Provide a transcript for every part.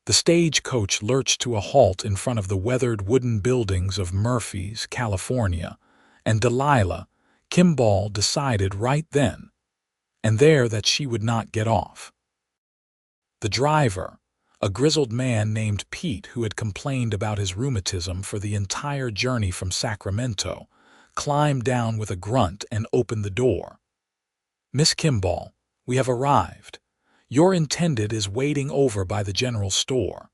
The stagecoach lurched to a halt in front of the weathered wooden buildings of Murphy's, California, and Delilah Kimball decided right then and there that she would not get off. The driver, a grizzled man named Pete who had complained about his rheumatism for the entire journey from Sacramento, climbed down with a grunt and opened the door. "Miss Kimball, we have arrived. Your intended is waiting over by the general store."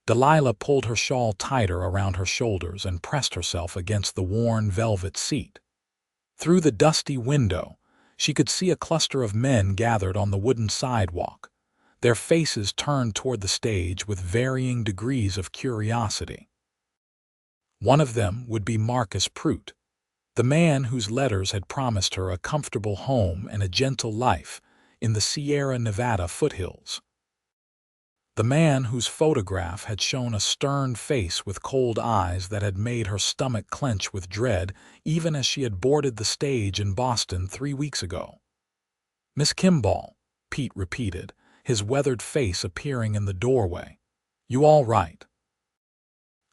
Delilah pulled her shawl tighter around her shoulders and pressed herself against the worn velvet seat. Through the dusty window, she could see a cluster of men gathered on the wooden sidewalk, their faces turned toward the stage with varying degrees of curiosity. One of them would be Marcus Pruitt, the man whose letters had promised her a comfortable home and a gentle life in the Sierra Nevada foothills. The man whose photograph had shown a stern face with cold eyes that had made her stomach clench with dread even as she had boarded the stage in Boston 3 weeks ago. "Miss Kimball," Pete repeated, his weathered face appearing in the doorway. "You all right?"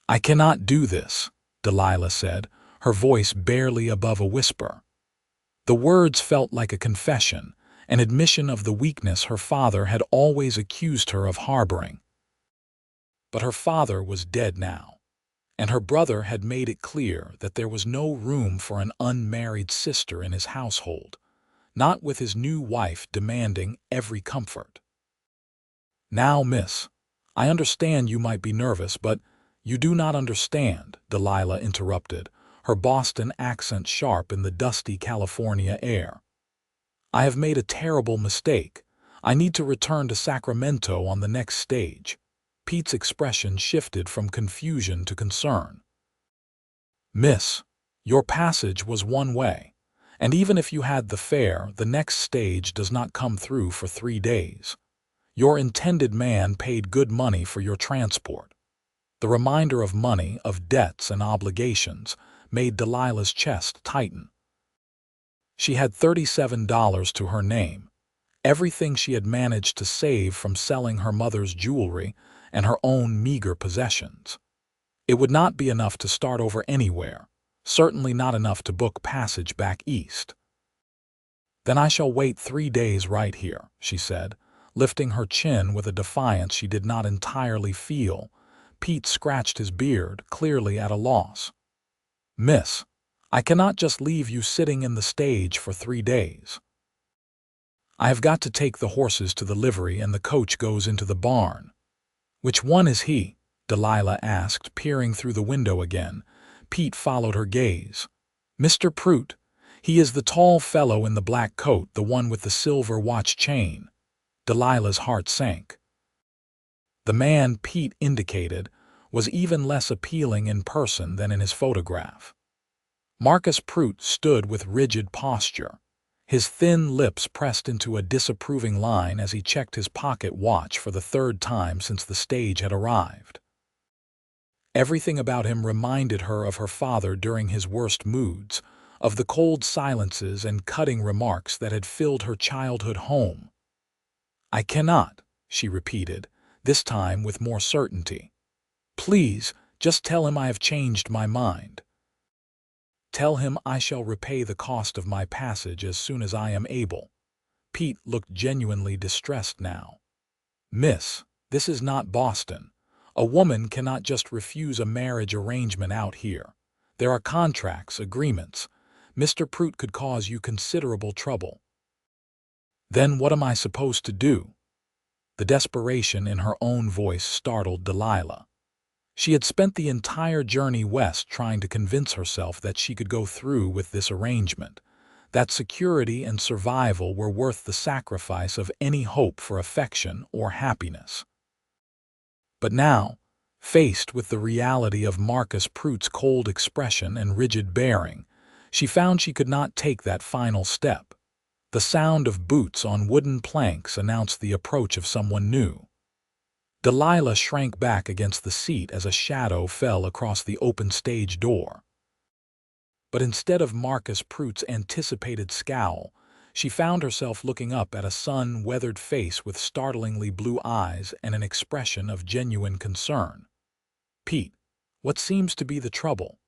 "I cannot do this," Delilah said, her voice barely above a whisper. The words felt like a confession, an admission of the weakness her father had always accused her of harboring. But her father was dead now, and her brother had made it clear that there was no room for an unmarried sister in his household, not with his new wife demanding every comfort. "Now, miss, I understand you might be nervous, but you do not understand," Delilah interrupted, her Boston accent sharp in the dusty California air. "I have made a terrible mistake. I need to return to Sacramento on the next stage." Pete's expression shifted from confusion to concern. "Miss, your passage was one way, and even if you had the fare, the next stage does not come through for 3 days. Your intended man paid good money for your transport." The reminder of money, of debts and obligations, made Delilah's chest tighten. She had $37 to her name, everything she had managed to save from selling her mother's jewelry and her own meager possessions. It would not be enough to start over anywhere, certainly not enough to book passage back east. "Then I shall wait 3 days right here," she said, lifting her chin with a defiance she did not entirely feel. Pete scratched his beard, clearly at a loss. "Miss, I cannot just leave you sitting in the stage for 3 days. I have got to take the horses to the livery and the coach goes into the barn." "Which one is he?" Delilah asked, peering through the window again. Pete followed her gaze. "Mr. Pruitt. He is the tall fellow in the black coat, the one with the silver watch chain." Delilah's heart sank. The man Pete indicated was even less appealing in person than in his photograph. Marcus Pruitt stood with rigid posture, his thin lips pressed into a disapproving line as he checked his pocket watch for the 3rd time since the stage had arrived. Everything about him reminded her of her father during his worst moods, of the cold silences and cutting remarks that had filled her childhood home. "I cannot," she repeated, this time with more certainty. "Please, just tell him I have changed my mind. Tell him I shall repay the cost of my passage as soon as I am able." Pete looked genuinely distressed now. "Miss, this is not Boston. A woman cannot just refuse a marriage arrangement out here. There are contracts, agreements. Mr. Pruitt could cause you considerable trouble." "Then what am I supposed to do?" The desperation in her own voice startled Delilah. She had spent the entire journey west trying to convince herself that she could go through with this arrangement, that security and survival were worth the sacrifice of any hope for affection or happiness. But now, faced with the reality of Marcus Pruitt's cold expression and rigid bearing, she found she could not take that final step. The sound of boots on wooden planks announced the approach of someone new. Delilah shrank back against the seat as a shadow fell across the open stage door. But instead of Marcus Pruitt's anticipated scowl, She found herself looking up at a sun-weathered face with startlingly blue eyes and an expression of genuine concern. "Pete, what seems to be the trouble?"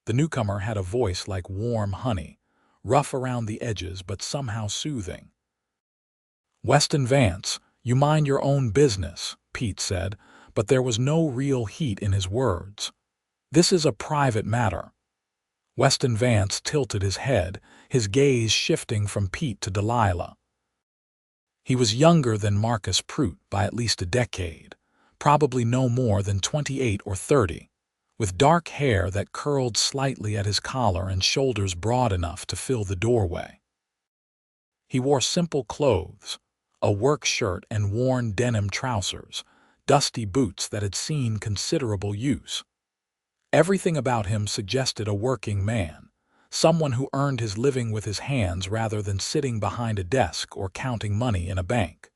The newcomer had a voice like warm honey, rough around the edges but somehow soothing. "Weston Vance, you mind your own business," Pete said, but there was no real heat in his words. "This is a private matter." Weston Vance tilted his head, his gaze shifting from Pete to Delilah. He was younger than Marcus Pruitt by at least a decade, probably no more than 28 or 30, with dark hair that curled slightly at his collar and shoulders broad enough to fill the doorway. He wore simple clothes, a work shirt and worn denim trousers, dusty boots that had seen considerable use. Everything about him suggested a working man, someone who earned his living with his hands rather than sitting behind a desk or counting money in a bank.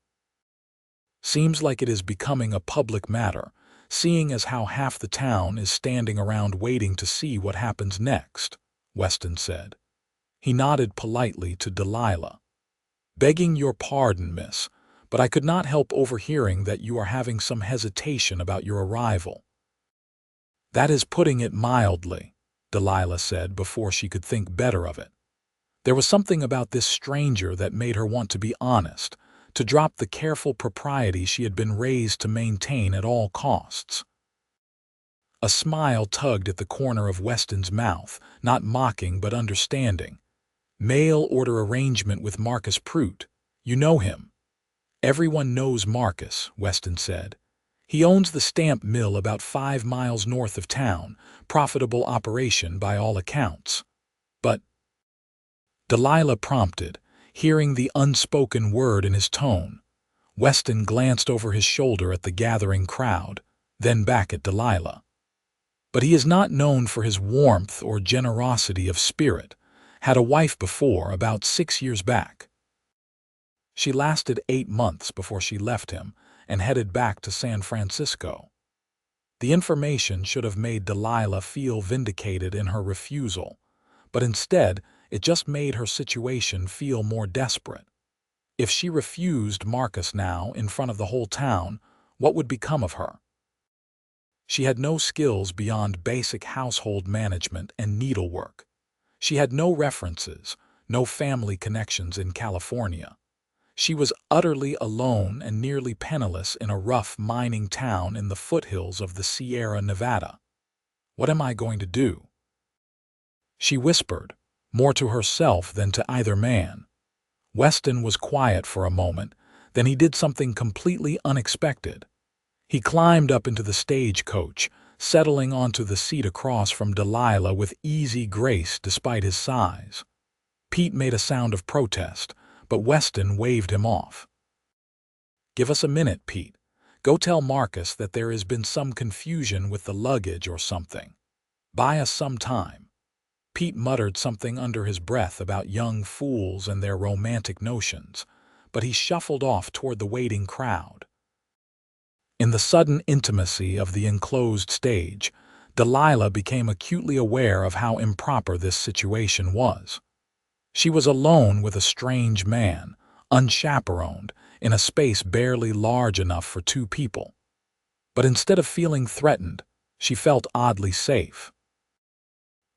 "Seems like it is becoming a public matter, seeing as how half the town is standing around waiting to see what happens next," Weston said. He nodded politely to Delilah. "Begging your pardon, miss, but I could not help overhearing that you are having some hesitation about your arrival." "That is putting it mildly," Delilah said before she could think better of it. There was something about this stranger that made her want to be honest, to drop the careful propriety she had been raised to maintain at all costs. A smile tugged at the corner of Weston's mouth, not mocking but understanding. "Mail order arrangement with Marcus Pruitt. You know him." "Everyone knows Marcus," Weston said. "He owns the stamp mill about 5 miles north of town, profitable operation by all accounts." "But—" Delilah prompted, hearing the unspoken word in his tone. Weston glanced over his shoulder at the gathering crowd, then back at Delilah. "But he is not known for his warmth or generosity of spirit. Had a wife before, about 6 years back. She lasted 8 months before she left him and headed back to San Francisco." The information should have made Delilah feel vindicated in her refusal, but instead it just made her situation feel more desperate. If she refused Marcus now in front of the whole town, what would become of her? She had no skills beyond basic household management and needlework. She had no references, no family connections in California. She was utterly alone and nearly penniless in a rough mining town in the foothills of the Sierra Nevada. "What am I going to do?" she whispered, more to herself than to either man. Weston was quiet for a moment, then he did something completely unexpected. He climbed up into the stagecoach, settling onto the seat across from Delilah with easy grace despite his size. Pete made a sound of protest, but Weston waved him off. "Give us a minute, Pete. Go tell Marcus that there has been some confusion with the luggage or something. Buy us some time." Pete muttered something under his breath about young fools and their romantic notions, but he shuffled off toward the waiting crowd. In the sudden intimacy of the enclosed stage, Delilah became acutely aware of how improper this situation was. She was alone with a strange man, unchaperoned, in a space barely large enough for 2 people. But instead of feeling threatened, she felt oddly safe.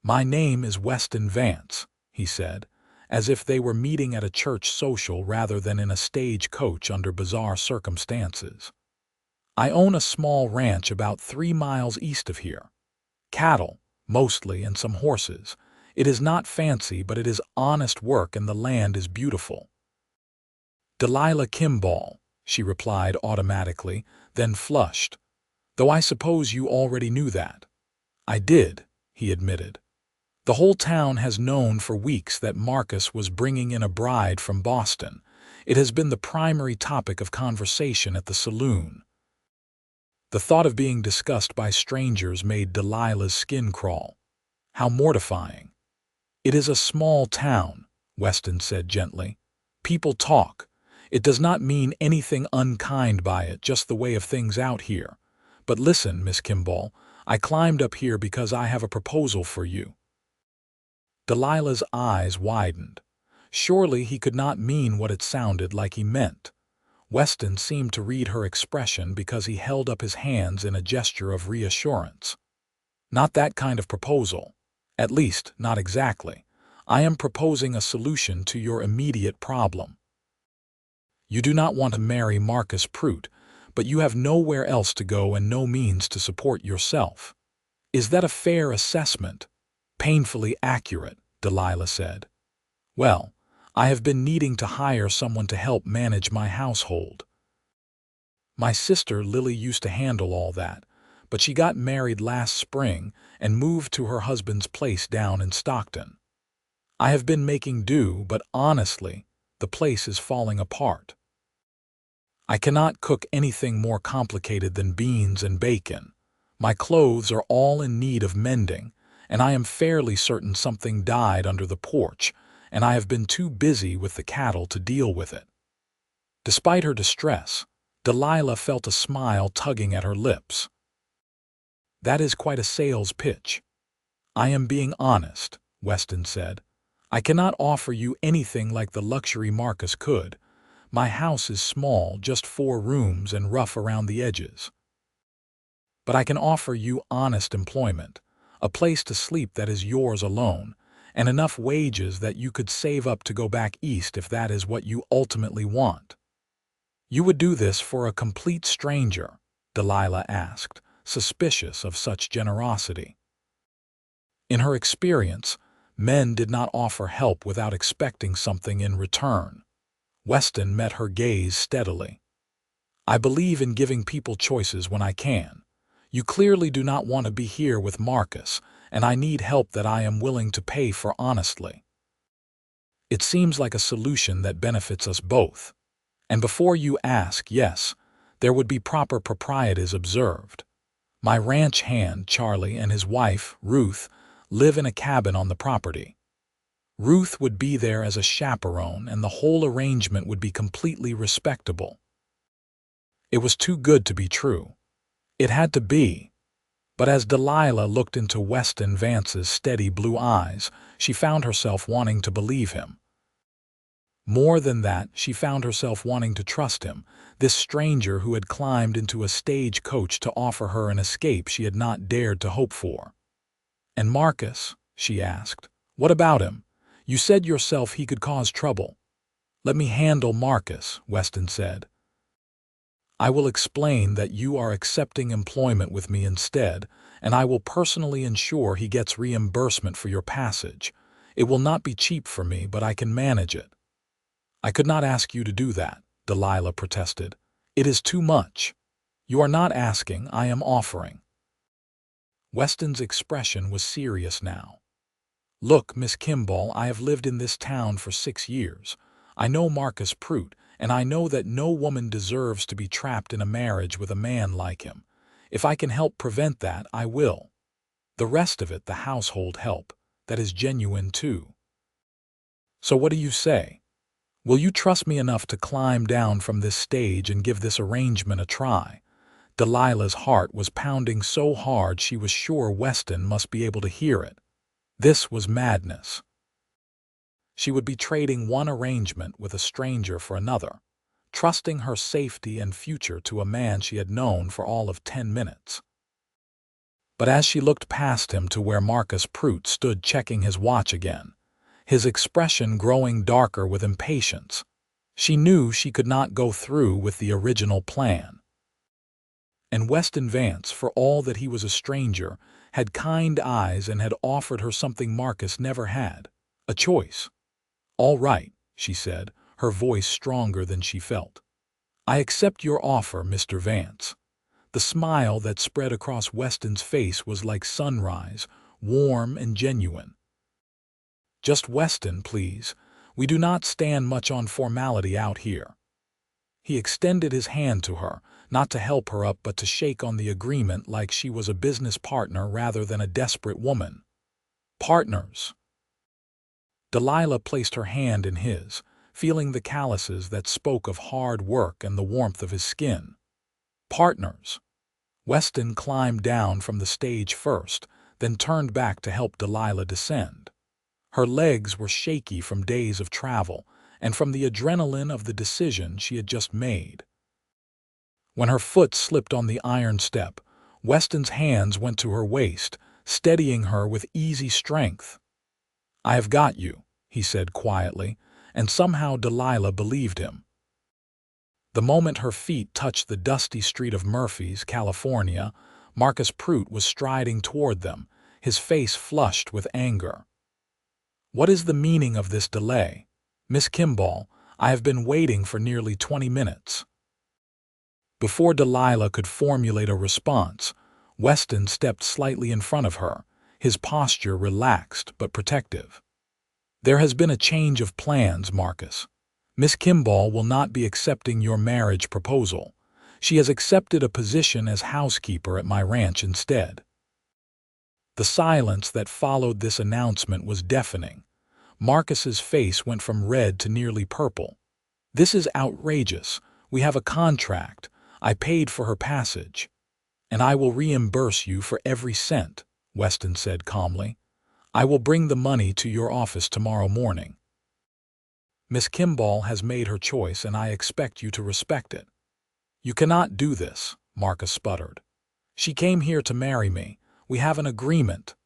"My name is Weston Vance," he said, as if they were meeting at a church social rather than in a stagecoach under bizarre circumstances. "I own a small ranch about 3 miles east of here. Cattle, mostly, and some horses. It is not fancy, but it is honest work and the land is beautiful." "Delilah Kimball," she replied automatically, then flushed. "Though I suppose you already knew that." "I did," he admitted. "The whole town has known for weeks that Marcus was bringing in a bride from Boston. It has been the primary topic of conversation at the saloon." The thought of being discussed by strangers made Delilah's skin crawl. How mortifying. "It is a small town," Weston said gently. "People talk. It does not mean anything unkind by it, just the way of things out here. But listen, Miss Kimball, I climbed up here because I have a proposal for you." Delilah's eyes widened. Surely he could not mean what it sounded like he meant. Weston seemed to read her expression because he held up his hands in a gesture of reassurance. Not that kind of proposal. At least, not exactly. I am proposing a solution to your immediate problem. You do not want to marry Marcus Pruitt, but you have nowhere else to go and no means to support yourself. Is that a fair assessment? Painfully accurate, Delilah said. Well, I have been needing to hire someone to help manage my household. My sister Lily used to handle all that, but she got married last spring and moved to her husband's place down in Stockton. I have been making do, but honestly, the place is falling apart. I cannot cook anything more complicated than beans and bacon. My clothes are all in need of mending, and I am fairly certain something died under the porch, and I have been too busy with the cattle to deal with it. Despite her distress, Delilah felt a smile tugging at her lips. That is quite a sales pitch. I am being honest, Weston said. I cannot offer you anything like the luxury Marcus could. My house is small, just 4 rooms and rough around the edges. But I can offer you honest employment, a place to sleep that is yours alone, and enough wages that you could save up to go back east if that is what you ultimately want. You would do this for a complete stranger? Delilah asked, suspicious of such generosity. In her experience, men did not offer help without expecting something in return. Weston met her gaze steadily. I believe in giving people choices when I can. You clearly do not want to be here with Marcus, and I need help that I am willing to pay for honestly. It seems like a solution that benefits us both. And before you ask, yes, there would be proper proprieties observed. My ranch hand, Charlie, and his wife, Ruth, live in a cabin on the property. Ruth would be there as a chaperone, and the whole arrangement would be completely respectable. It was too good to be true. It had to be. But as Delilah looked into Weston Vance's steady blue eyes, she found herself wanting to believe him. More than that, she found herself wanting to trust him, this stranger who had climbed into a stagecoach to offer her an escape she had not dared to hope for. And Marcus, she asked, what about him? You said yourself he could cause trouble. Let me handle Marcus, Weston said. I will explain that you are accepting employment with me instead, and I will personally ensure he gets reimbursement for your passage. It will not be cheap for me, but I can manage it. I could not ask you to do that, Delilah protested. It is too much. You are not asking, I am offering. Weston's expression was serious now. Look, Miss Kimball, I have lived in this town for 6 years. I know Marcus Pruitt, and I know that no woman deserves to be trapped in a marriage with a man like him. If I can help prevent that, I will. The rest of it, the household help, that is genuine too. So what do you say? Will you trust me enough to climb down from this stage and give this arrangement a try? Delilah's heart was pounding so hard she was sure Weston must be able to hear it. This was madness. She would be trading one arrangement with a stranger for another, trusting her safety and future to a man she had known for all of 10 minutes. But as she looked past him to where Marcus Pruitt stood checking his watch again, his expression growing darker with impatience, she knew she could not go through with the original plan. And Weston Vance, for all that he was a stranger, had kind eyes and had offered her something Marcus never had, a choice. All right, she said, her voice stronger than she felt. I accept your offer, Mr. Vance. The smile that spread across Weston's face was like sunrise, warm and genuine. Just Weston, please. We do not stand much on formality out here. He extended his hand to her, not to help her up but to shake on the agreement like she was a business partner rather than a desperate woman. Partners. Delilah placed her hand in his, feeling the calluses that spoke of hard work and the warmth of his skin. Partners. Weston climbed down from the stage first, then turned back to help Delilah descend. Her legs were shaky from days of travel and from the adrenaline of the decision she had just made. When her foot slipped on the iron step, Weston's hands went to her waist, steadying her with easy strength. "I have got you," he said quietly, and somehow Delilah believed him. The moment her feet touched the dusty street of Murphy's, California, Marcus Pruitt was striding toward them, his face flushed with anger. "What is the meaning of this delay? Miss Kimball, I have been waiting for nearly 20 minutes." Before Delilah could formulate a response, Weston stepped slightly in front of her, his posture relaxed but protective. "There has been a change of plans, Marcus. Miss Kimball will not be accepting your marriage proposal. She has accepted a position as housekeeper at my ranch instead." The silence that followed this announcement was deafening. Marcus's face went from red to nearly purple. "This is outrageous. We have a contract. I paid for her passage. And I will reimburse you for every cent," Weston said calmly. "I will bring the money to your office tomorrow morning." "Miss Kimball has made her choice, and I expect you to respect it." "You cannot do this," Marcus sputtered. "She came here to marry me. We have an agreement."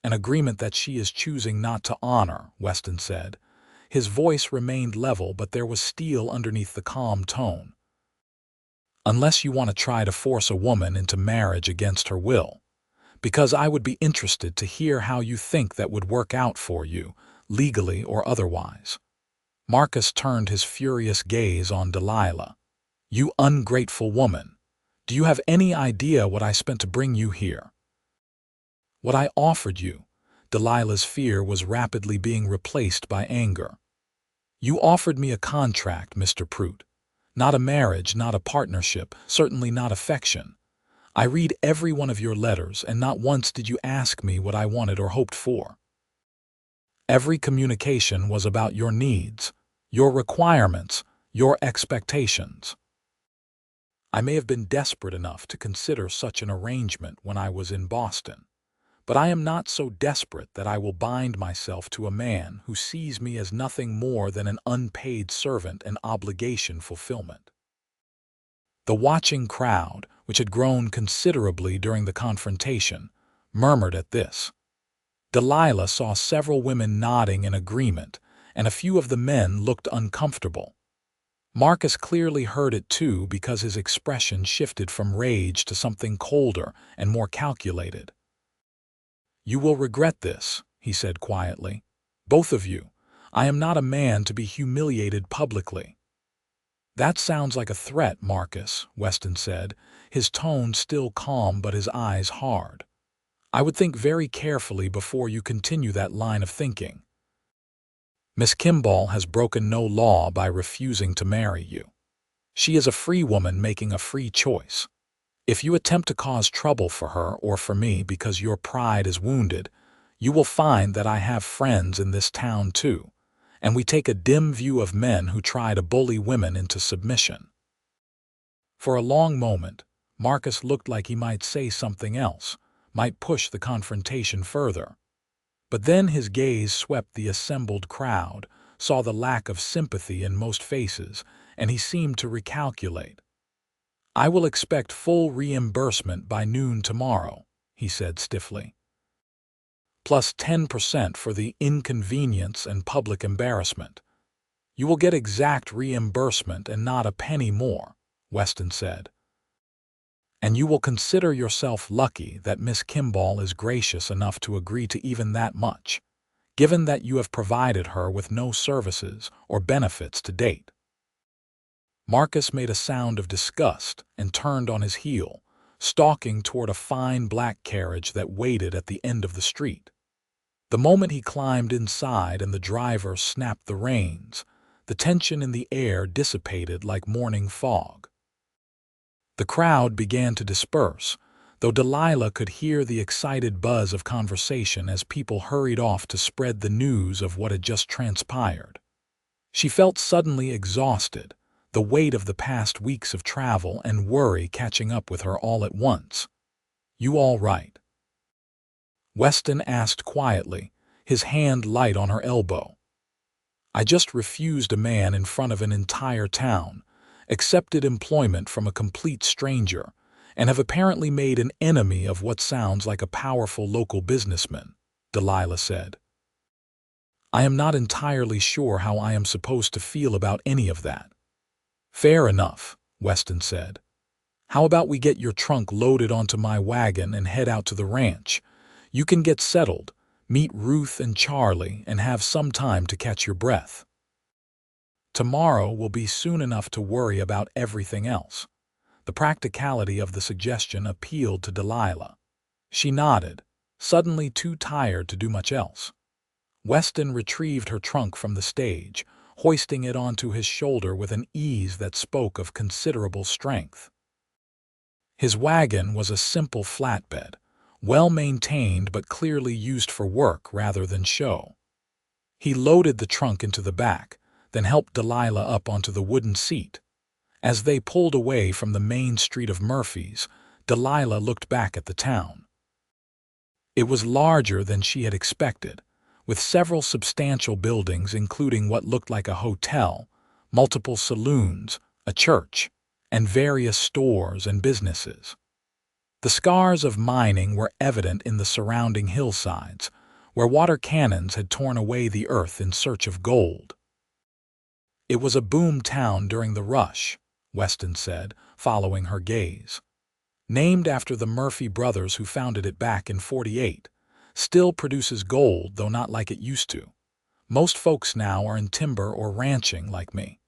"An agreement that she is choosing not to honor," Weston said. His voice remained level, but there was steel underneath the calm tone. "Unless you want to try to force a woman into marriage against her will. Because I would be interested to hear how you think that would work out for you, legally or otherwise." Marcus turned his furious gaze on Delilah. "You ungrateful woman! Do you have any idea what I spent to bring you here?" "What I offered you." Delilah's fear was rapidly being replaced by anger. "You offered me a contract, Mr. Pruitt. Not a marriage, not a partnership, certainly not affection. I read every one of your letters, and not once did you ask me what I wanted or hoped for. Every communication was about your needs, your requirements, your expectations. I may have been desperate enough to consider such an arrangement when I was in Boston, but I am not so desperate that I will bind myself to a man who sees me as nothing more than an unpaid servant and obligation fulfillment." The watching crowd, which had grown considerably during the confrontation, murmured at this. Delilah saw several women nodding in agreement, and a few of the men looked uncomfortable. Marcus clearly heard it too, because his expression shifted from rage to something colder and more calculated. "You will regret this," he said quietly. "Both of you. I am not a man to be humiliated publicly." "That sounds like a threat, Marcus," Weston said, his tone still calm but his eyes hard. "I would think very carefully before you continue that line of thinking. Miss Kimball has broken no law by refusing to marry you. She is a free woman making a free choice. If you attempt to cause trouble for her or for me because your pride is wounded, you will find that I have friends in this town too, and we take a dim view of men who try to bully women into submission." For a long moment, Marcus looked like he might say something else, might push the confrontation further. But then his gaze swept the assembled crowd, saw the lack of sympathy in most faces, and he seemed to recalculate. "I will expect full reimbursement by noon tomorrow," he said stiffly. "Plus 10% for the inconvenience and public embarrassment. You will get exact reimbursement and not a penny more," Weston said. "And you will consider yourself lucky that Miss Kimball is gracious enough to agree to even that much, given that you have provided her with no services or benefits to date." Marcus made a sound of disgust and turned on his heel, stalking toward a fine black carriage that waited at the end of the street. The moment he climbed inside and the driver snapped the reins, the tension in the air dissipated like morning fog. The crowd began to disperse, though Delilah could hear the excited buzz of conversation as people hurried off to spread the news of what had just transpired. She felt suddenly exhausted, the weight of the past weeks of travel and worry catching up with her all at once. "You all right?" Weston asked quietly, his hand light on her elbow. "I just refused a man in front of an entire town, accepted employment from a complete stranger, and have apparently made an enemy of what sounds like a powerful local businessman," Delilah said. "I am not entirely sure how I am supposed to feel about any of that." "Fair enough," Weston said. "How about we get your trunk loaded onto my wagon and head out to the ranch? You can get settled, meet Ruth and Charlie, and have some time to catch your breath. Tomorrow will be soon enough to worry about everything else." The practicality of the suggestion appealed to Delilah. She nodded, suddenly too tired to do much else. Weston retrieved her trunk from the stage, hoisting it onto his shoulder with an ease that spoke of considerable strength. His wagon was a simple flatbed, well-maintained but clearly used for work rather than show. He loaded the trunk into the back, then helped Delilah up onto the wooden seat. As they pulled away from the main street of Murphy's, Delilah looked back at the town. It was larger than she had expected, with several substantial buildings including what looked like a hotel, multiple saloons, a church, and various stores and businesses. The scars of mining were evident in the surrounding hillsides, where water cannons had torn away the earth in search of gold. "It was a boom town during the rush," Weston said, following her gaze. "Named after the Murphy brothers who founded it back in '48. Still produces gold, though not like it used to. Most folks now are in timber or ranching like me.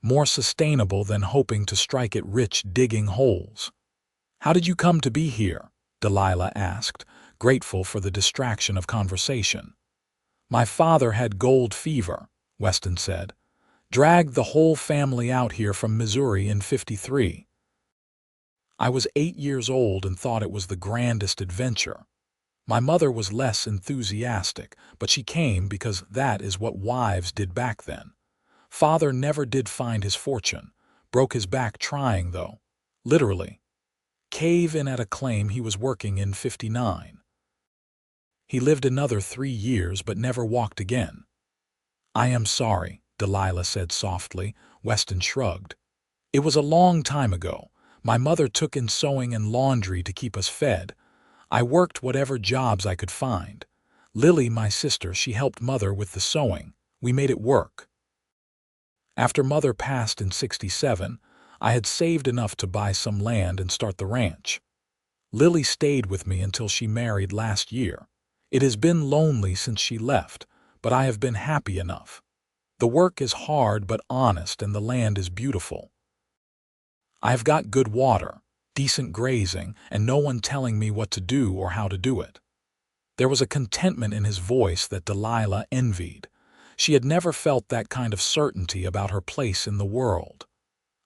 More sustainable than hoping to strike it rich digging holes." "How did you come to be here?" Delilah asked, grateful for the distraction of conversation. "My father had gold fever," Weston said. "Dragged the whole family out here from Missouri in '53. I was 8 years old and thought it was the grandest adventure. My mother was less enthusiastic, but she came because that is what wives did back then. Father never did find his fortune. Broke his back trying, though. Literally. Cave in at a claim he was working in '59. He lived another 3 years but never walked again." "I am sorry," Delilah said softly. Weston shrugged. "It was a long time ago. My mother took in sewing and laundry to keep us fed. I worked whatever jobs I could find. Lily, my sister, she helped Mother with the sewing. We made it work. After Mother passed in '67, I had saved enough to buy some land and start the ranch. Lily stayed with me until she married last year. It has been lonely since she left, but I have been happy enough. The work is hard but honest and the land is beautiful. I have got good water, decent grazing, and no one telling me what to do or how to do it." There was a contentment in his voice that Delilah envied. She had never felt that kind of certainty about her place in the world.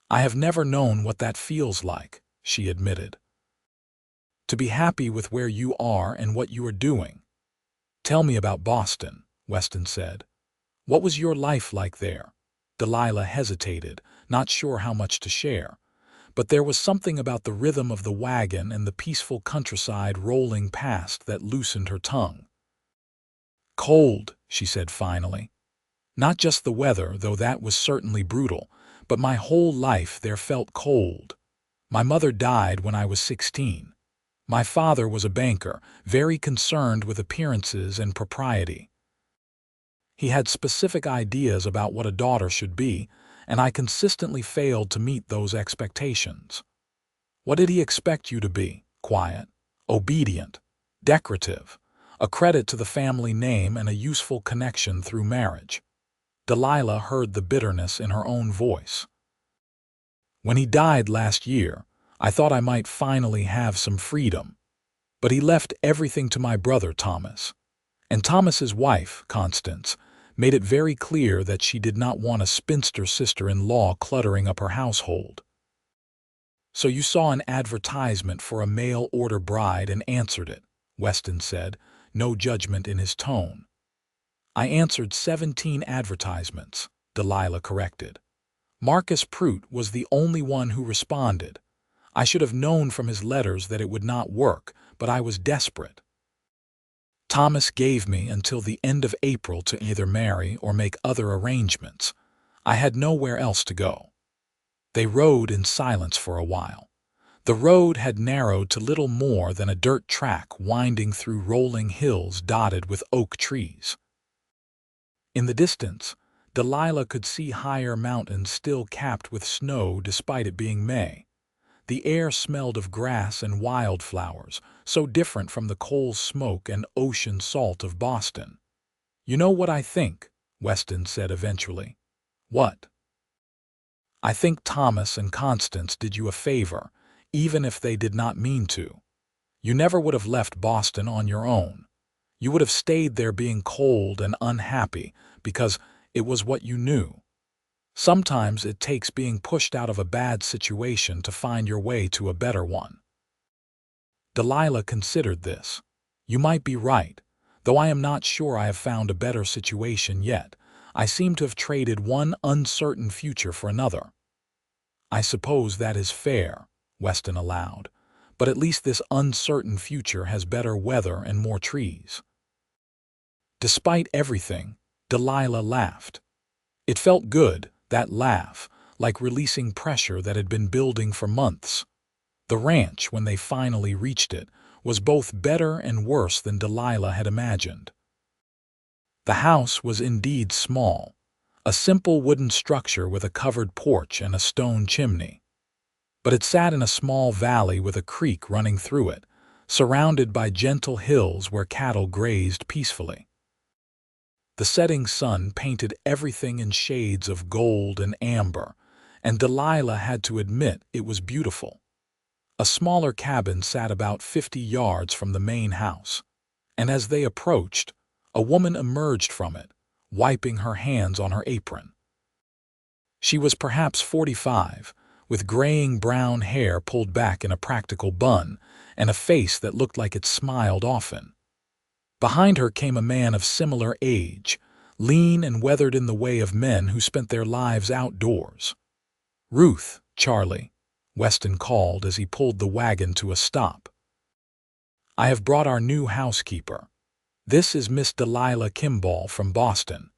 "I have never known what that feels like," she admitted. "To be happy with where you are and what you are doing." "Tell me about Boston," Weston said. "What was your life like there?" Delilah hesitated, not sure how much to share. But there was something about the rhythm of the wagon and the peaceful countryside rolling past that loosened her tongue. "Cold," she said finally. "Not just the weather, though that was certainly brutal, but my whole life there felt cold. My mother died when I was 16. My father was a banker, very concerned with appearances and propriety. He had specific ideas about what a daughter should be, and I consistently failed to meet those expectations. What did he expect you to be? Quiet, obedient, decorative, a credit to the family name and a useful connection through marriage." Delilah heard the bitterness in her own voice. "When he died last year, I thought I might finally have some freedom. But he left everything to my brother Thomas. And Thomas's wife, Constance, made it very clear that she did not want a spinster sister-in-law cluttering up her household. So you saw an advertisement for a mail-order bride and answered it," Weston said, no judgment in his tone. "I answered 17 advertisements," Delilah corrected. "Marcus Pruitt was the only one who responded. I should have known from his letters that it would not work, but I was desperate." Thomas gave me until the end of April to either marry or make other arrangements. I had nowhere else to go. They rode in silence for a while. The road had narrowed to little more than a dirt track winding through rolling hills dotted with oak trees. In the distance, Delilah could see higher mountains still capped with snow despite it being May. The air smelled of grass and wildflowers, so different from the coal smoke and ocean salt of Boston. "You know what I think," Weston said eventually. "What?" "I think Thomas and Constance did you a favor, even if they did not mean to. You never would have left Boston on your own. You would have stayed there being cold and unhappy because it was what you knew. Sometimes it takes being pushed out of a bad situation to find your way to a better one." Delilah considered this. "You might be right, though I am not sure I have found a better situation yet. I seem to have traded one uncertain future for another." "I suppose that is fair," Weston allowed, "but at least this uncertain future has better weather and more trees." Despite everything, Delilah laughed. It felt good, that laugh, like releasing pressure that had been building for months. The ranch, when they finally reached it, was both better and worse than Delilah had imagined. The house was indeed small, a simple wooden structure with a covered porch and a stone chimney. But it sat in a small valley with a creek running through it, surrounded by gentle hills where cattle grazed peacefully. The setting sun painted everything in shades of gold and amber, and Delilah had to admit it was beautiful. A smaller cabin sat about 50 yards from the main house, and as they approached, a woman emerged from it, wiping her hands on her apron. She was perhaps 45, with graying brown hair pulled back in a practical bun, and a face that looked like it smiled often. Behind her came a man of similar age, lean and weathered in the way of men who spent their lives outdoors. "Ruth, Charlie," Weston called as he pulled the wagon to a stop. "I have brought our new housekeeper. This is Miss Delilah Kimball from Boston.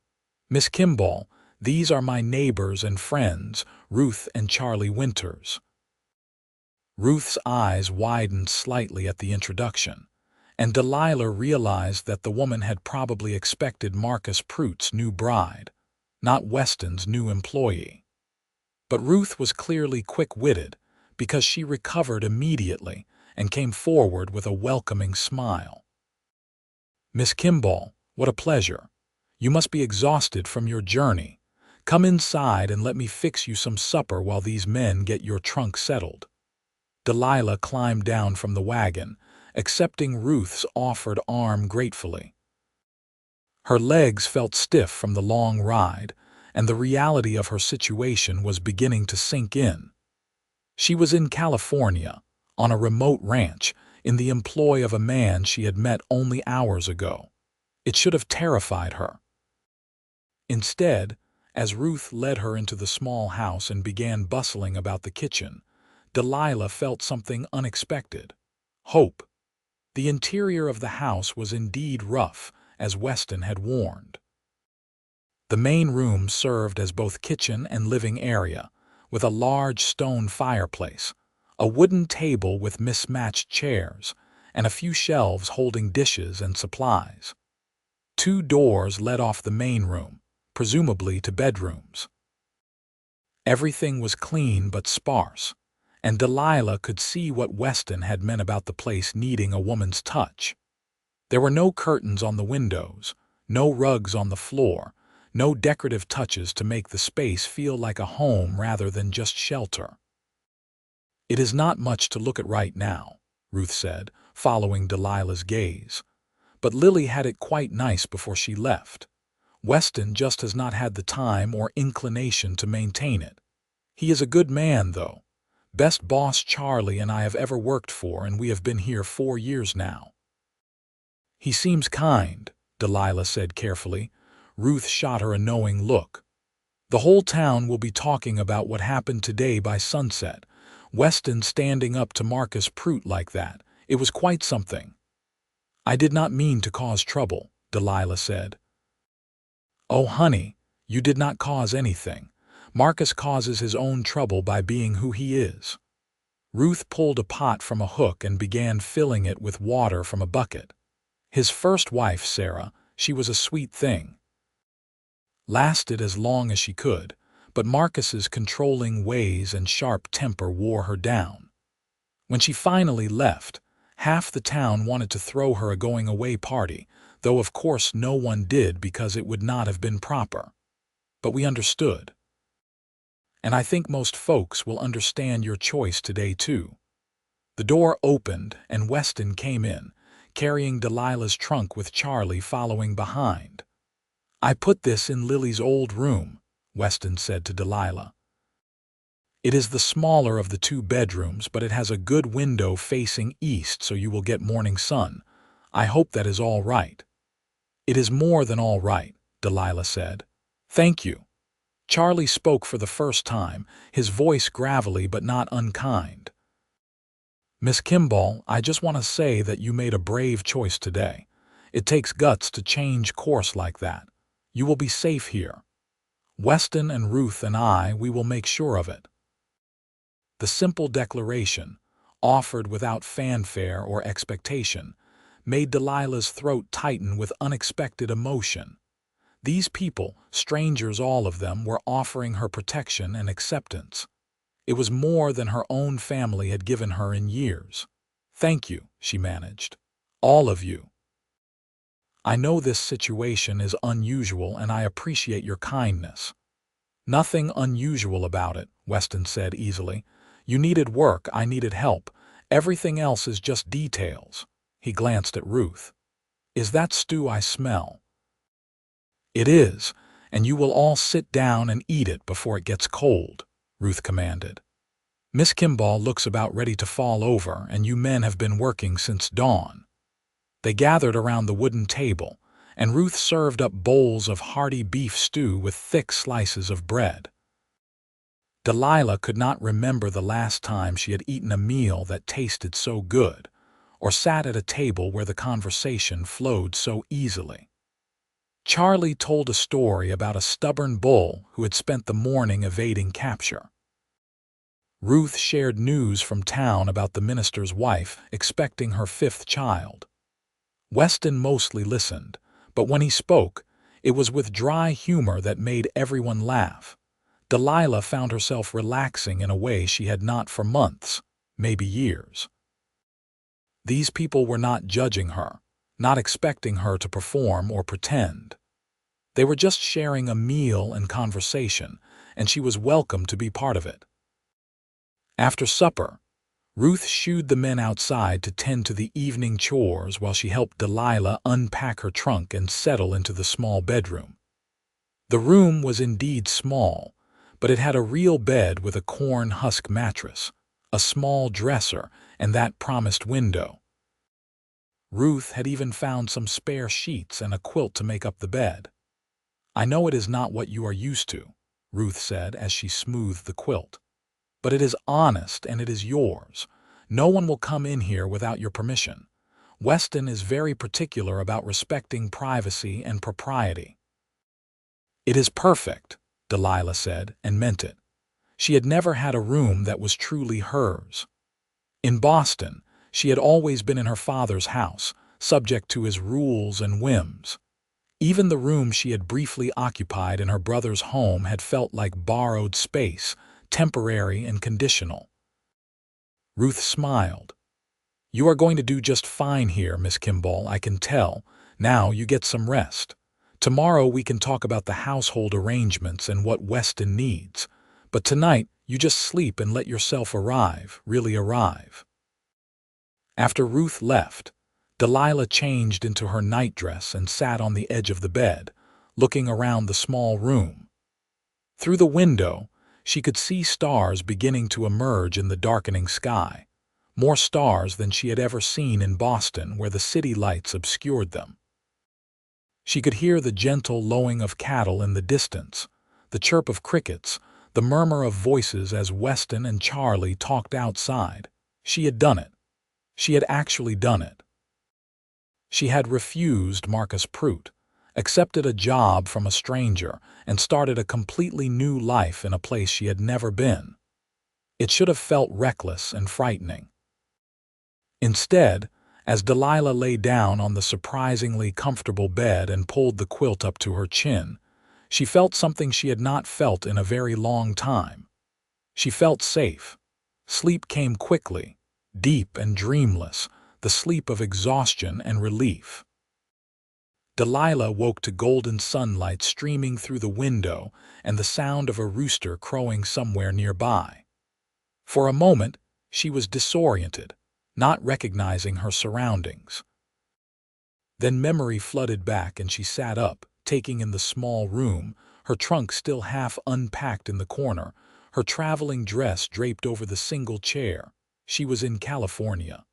Miss Kimball, these are my neighbors and friends, Ruth and Charlie Winters." Ruth's eyes widened slightly at the introduction, and Delilah realized that the woman had probably expected Marcus Pruitt's new bride, not Weston's new employee. But Ruth was clearly quick-witted, because she recovered immediately and came forward with a welcoming smile. "Miss Kimball, what a pleasure. You must be exhausted from your journey. Come inside and let me fix you some supper while these men get your trunk settled." Delilah climbed down from the wagon, accepting Ruth's offered arm gratefully. Her legs felt stiff from the long ride, and the reality of her situation was beginning to sink in. She was in California, on a remote ranch, in the employ of a man she had met only hours ago. It should have terrified her. Instead, as Ruth led her into the small house and began bustling about the kitchen, Delilah felt something unexpected: hope. The interior of the house was indeed rough, as Weston had warned. The main room served as both kitchen and living area, with a large stone fireplace, a wooden table with mismatched chairs, and a few shelves holding dishes and supplies. 2 doors led off the main room, presumably to bedrooms. Everything was clean but sparse, and Delilah could see what Weston had meant about the place needing a woman's touch. There were no curtains on the windows, no rugs on the floor, no decorative touches to make the space feel like a home rather than just shelter. "It is not much to look at right now," Ruth said, following Delilah's gaze. "But Lily had it quite nice before she left. Weston just has not had the time or inclination to maintain it. He is a good man, though. Best boss Charlie and I have ever worked for, and we have been here 4 years now." "He seems kind," Delilah said carefully. Ruth shot her a knowing look. "The whole town will be talking about what happened today by sunset. Weston standing up to Marcus Pruitt like that. It was quite something." I did not mean to cause trouble, Delilah said. Oh, honey, you did not cause anything. Marcus causes his own trouble by being who he is. Ruth pulled a pot from a hook and began filling it with water from a bucket. His first wife, Sarah, she was a sweet thing. Lasted as long as she could, but Marcus's controlling ways and sharp temper wore her down. When she finally left, half the town wanted to throw her a going-away party, though of course no one did because it would not have been proper. But we understood. And I think most folks will understand your choice today too. The door opened and Weston came in, carrying Delilah's trunk with Charlie following behind. I put this in Lily's old room, Weston said to Delilah. It is the smaller of the two bedrooms, but it has a good window facing east so you will get morning sun. I hope that is all right. It is more than all right, Delilah said. Thank you. Charlie spoke for the first time, his voice gravelly but not unkind. Miss Kimball, I just want to say that you made a brave choice today. It takes guts to change course like that. You will be safe here. Weston and Ruth and we will make sure of it. The simple declaration, offered without fanfare or expectation, made Delilah's throat tighten with unexpected emotion. These people, strangers all of them, were offering her protection and acceptance. It was more than her own family had given her in years. Thank you, she managed. All of you. I know this situation is unusual and I appreciate your kindness. Nothing unusual about it, Weston said easily. You needed work, I needed help. Everything else is just details. He glanced at Ruth. Is that stew I smell? It is, and you will all sit down and eat it before it gets cold, Ruth commanded. Miss Kimball looks about ready to fall over, and you men have been working since dawn. They gathered around the wooden table, and Ruth served up bowls of hearty beef stew with thick slices of bread. Delilah could not remember the last time she had eaten a meal that tasted so good, or sat at a table where the conversation flowed so easily. Charlie told a story about a stubborn bull who had spent the morning evading capture. Ruth shared news from town about the minister's wife expecting her 5th child. Weston mostly listened, but when he spoke, it was with dry humor that made everyone laugh. Delilah found herself relaxing in a way she had not for months, maybe years. These people were not judging her, not expecting her to perform or pretend. They were just sharing a meal and conversation, and she was welcome to be part of it. After supper, Ruth shooed the men outside to tend to the evening chores while she helped Delilah unpack her trunk and settle into the small bedroom. The room was indeed small, but it had a real bed with a corn husk mattress, a small dresser, and that promised window. Ruth had even found some spare sheets and a quilt to make up the bed. I know it is not what you are used to, Ruth said as she smoothed the quilt. But it is honest and it is yours. No one will come in here without your permission. Weston is very particular about respecting privacy and propriety. It is perfect, Delilah said, and meant it. She had never had a room that was truly hers. In Boston, she had always been in her father's house, subject to his rules and whims. Even the room she had briefly occupied in her brother's home had felt like borrowed space, temporary and conditional. Ruth smiled. You are going to do just fine here, Miss Kimball, I can tell. Now you get some rest. Tomorrow we can talk about the household arrangements and what Weston needs. But tonight, you just sleep and let yourself arrive, really arrive. After Ruth left, Delilah changed into her nightdress and sat on the edge of the bed, looking around the small room. Through the window, she could see stars beginning to emerge in the darkening sky, more stars than she had ever seen in Boston where the city lights obscured them. She could hear the gentle lowing of cattle in the distance, the chirp of crickets, the murmur of voices as Weston and Charlie talked outside. She had done it. She had actually done it. She had refused Marcus Pruitt, accepted a job from a stranger, and started a completely new life in a place she had never been. It should have felt reckless and frightening. Instead, as Delilah lay down on the surprisingly comfortable bed and pulled the quilt up to her chin, she felt something she had not felt in a very long time. She felt safe. Sleep came quickly, deep and dreamless, the sleep of exhaustion and relief. Delilah woke to golden sunlight streaming through the window and the sound of a rooster crowing somewhere nearby. For a moment, she was disoriented, not recognizing her surroundings. Then memory flooded back and she sat up, taking in the small room, her trunk still half unpacked in the corner, her traveling dress draped over the single chair. She was in California,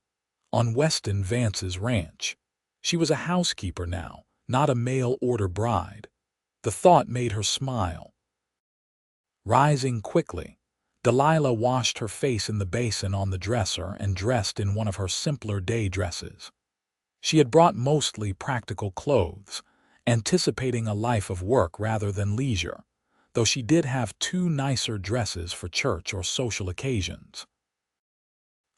on Weston Vance's ranch. She was a housekeeper now, not a mail-order bride. The thought made her smile. Rising quickly, Delilah washed her face in the basin on the dresser and dressed in one of her simpler day dresses. She had brought mostly practical clothes, anticipating a life of work rather than leisure, though she did have 2 nicer dresses for church or social occasions.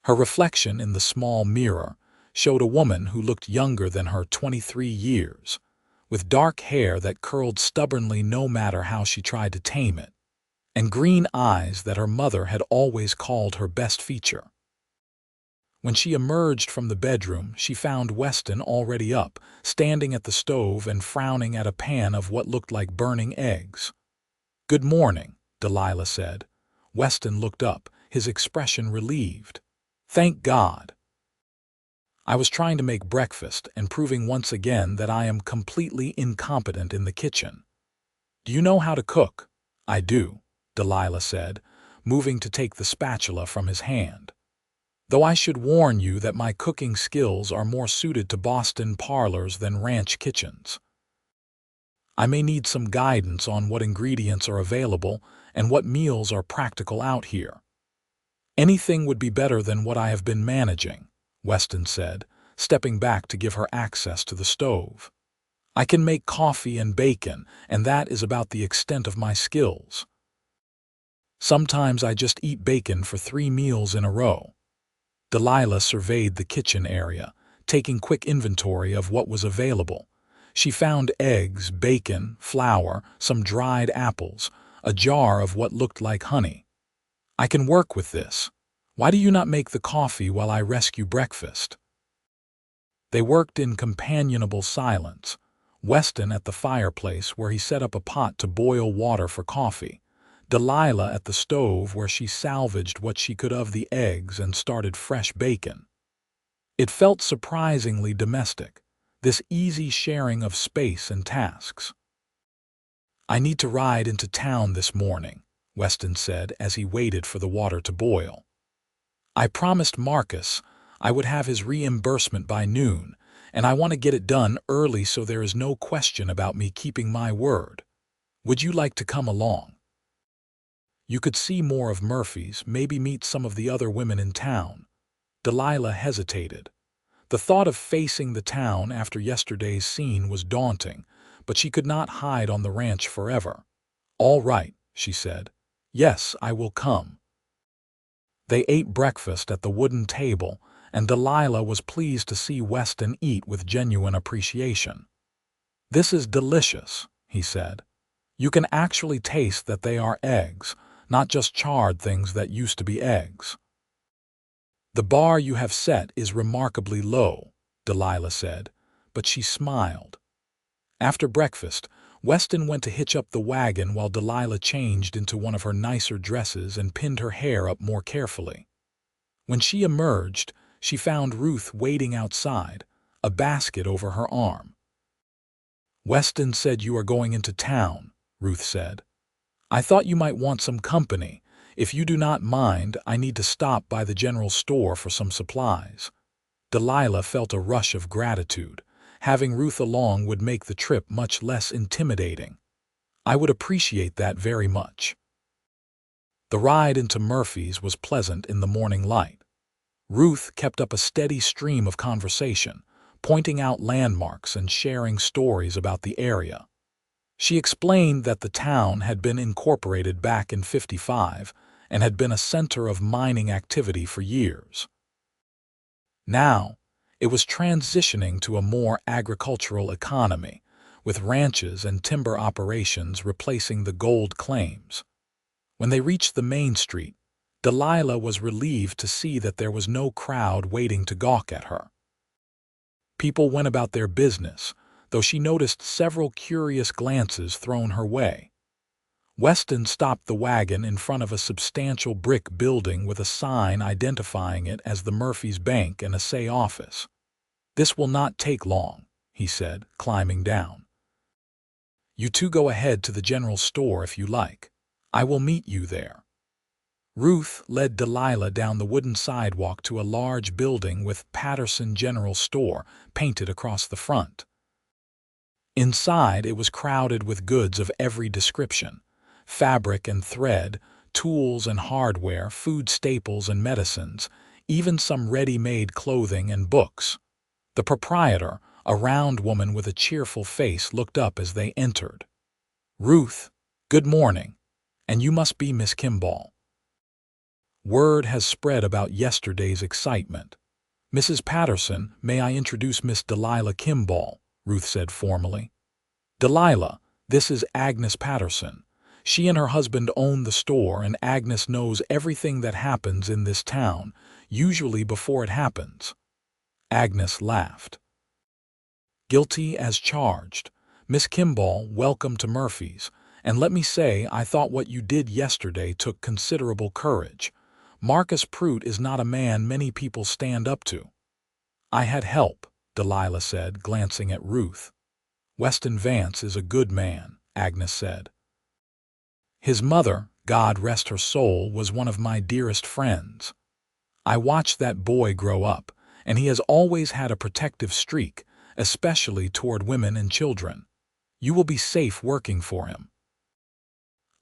Her reflection in the small mirror showed a woman who looked younger than her 23 years, with dark hair that curled stubbornly no matter how she tried to tame it, and green eyes that her mother had always called her best feature. When she emerged from the bedroom, she found Weston already up, standing at the stove and frowning at a pan of what looked like burning eggs. "Good morning," Delilah said. Weston looked up, his expression relieved. "Thank God. I was trying to make breakfast and proving once again that I am completely incompetent in the kitchen." "Do you know how to cook?" "I do," Delilah said, moving to take the spatula from his hand. "Though I should warn you that my cooking skills are more suited to Boston parlors than ranch kitchens. I may need some guidance on what ingredients are available and what meals are practical out here." "Anything would be better than what I have been managing," Weston said, stepping back to give her access to the stove. "I can make coffee and bacon, and that is about the extent of my skills. Sometimes I just eat bacon for 3 meals in a row." Delilah surveyed the kitchen area, taking quick inventory of what was available. She found eggs, bacon, flour, some dried apples, a jar of what looked like honey. "I can work with this. Why do you not make the coffee while I rescue breakfast?" They worked in companionable silence, Weston at the fireplace where he set up a pot to boil water for coffee, Delilah at the stove where she salvaged what she could of the eggs and started fresh bacon. It felt surprisingly domestic, this easy sharing of space and tasks. "I need to ride into town this morning," Weston said as he waited for the water to boil. "I promised Marcus I would have his reimbursement by noon, and I want to get it done early so there is no question about me keeping my word. Would you like to come along? You could see more of Murphy's, maybe meet some of the other women in town." Delilah hesitated. The thought of facing the town after yesterday's scene was daunting, but she could not hide on the ranch forever. "All right," she said. "Yes, I will come." They ate breakfast at the wooden table, and Delilah was pleased to see Weston eat with genuine appreciation. "This is delicious," he said. "You can actually taste that they are eggs, not just charred things that used to be eggs." "The bar you have set is remarkably low," Delilah said, but she smiled. After breakfast, Weston went to hitch up the wagon while Delilah changed into one of her nicer dresses and pinned her hair up more carefully. When she emerged, she found Ruth waiting outside, a basket over her arm. "Weston said you are going into town," Ruth said. "I thought you might want some company. If you do not mind, I need to stop by the general store for some supplies." Delilah felt a rush of gratitude. Having Ruth along would make the trip much less intimidating. "I would appreciate that very much." The ride into Murphy's was pleasant in the morning light. Ruth kept up a steady stream of conversation, pointing out landmarks and sharing stories about the area. She explained that the town had been incorporated back in '55 and had been a center of mining activity for years. Now, it was transitioning to a more agricultural economy, with ranches and timber operations replacing the gold claims. When they reached the main street, Delilah was relieved to see that there was no crowd waiting to gawk at her. People went about their business, though she noticed several curious glances thrown her way. Weston stopped the wagon in front of a substantial brick building with a sign identifying it as the Murphy's Bank and Assay office. "This will not take long," he said, climbing down. "You two go ahead to the general store if you like. I will meet you there." Ruth led Delilah down the wooden sidewalk to a large building with Patterson General Store painted across the front. Inside, it was crowded with goods of every description: fabric and thread, tools and hardware, food staples and medicines, even some ready-made clothing and books. The proprietor, a round woman with a cheerful face, looked up as they entered. "Ruth, good morning. And you must be Miss Kimball. Word has spread about yesterday's excitement. Mrs. Patterson, may I introduce Miss Delilah Kimball?" Ruth said formally. "Delilah, this is Agnes Patterson. She and her husband own the store, and Agnes knows everything that happens in this town, usually before it happens." Agnes laughed. "Guilty as charged. Miss Kimball, welcome to Murphy's, and let me say I thought what you did yesterday took considerable courage. Marcus Pruitt is not a man many people stand up to." "I had help," Delilah said, glancing at Ruth. "Weston Vance is a good man," Agnes said. "His mother, God rest her soul, was one of my dearest friends. I watched that boy grow up, and he has always had a protective streak, especially toward women and children. You will be safe working for him."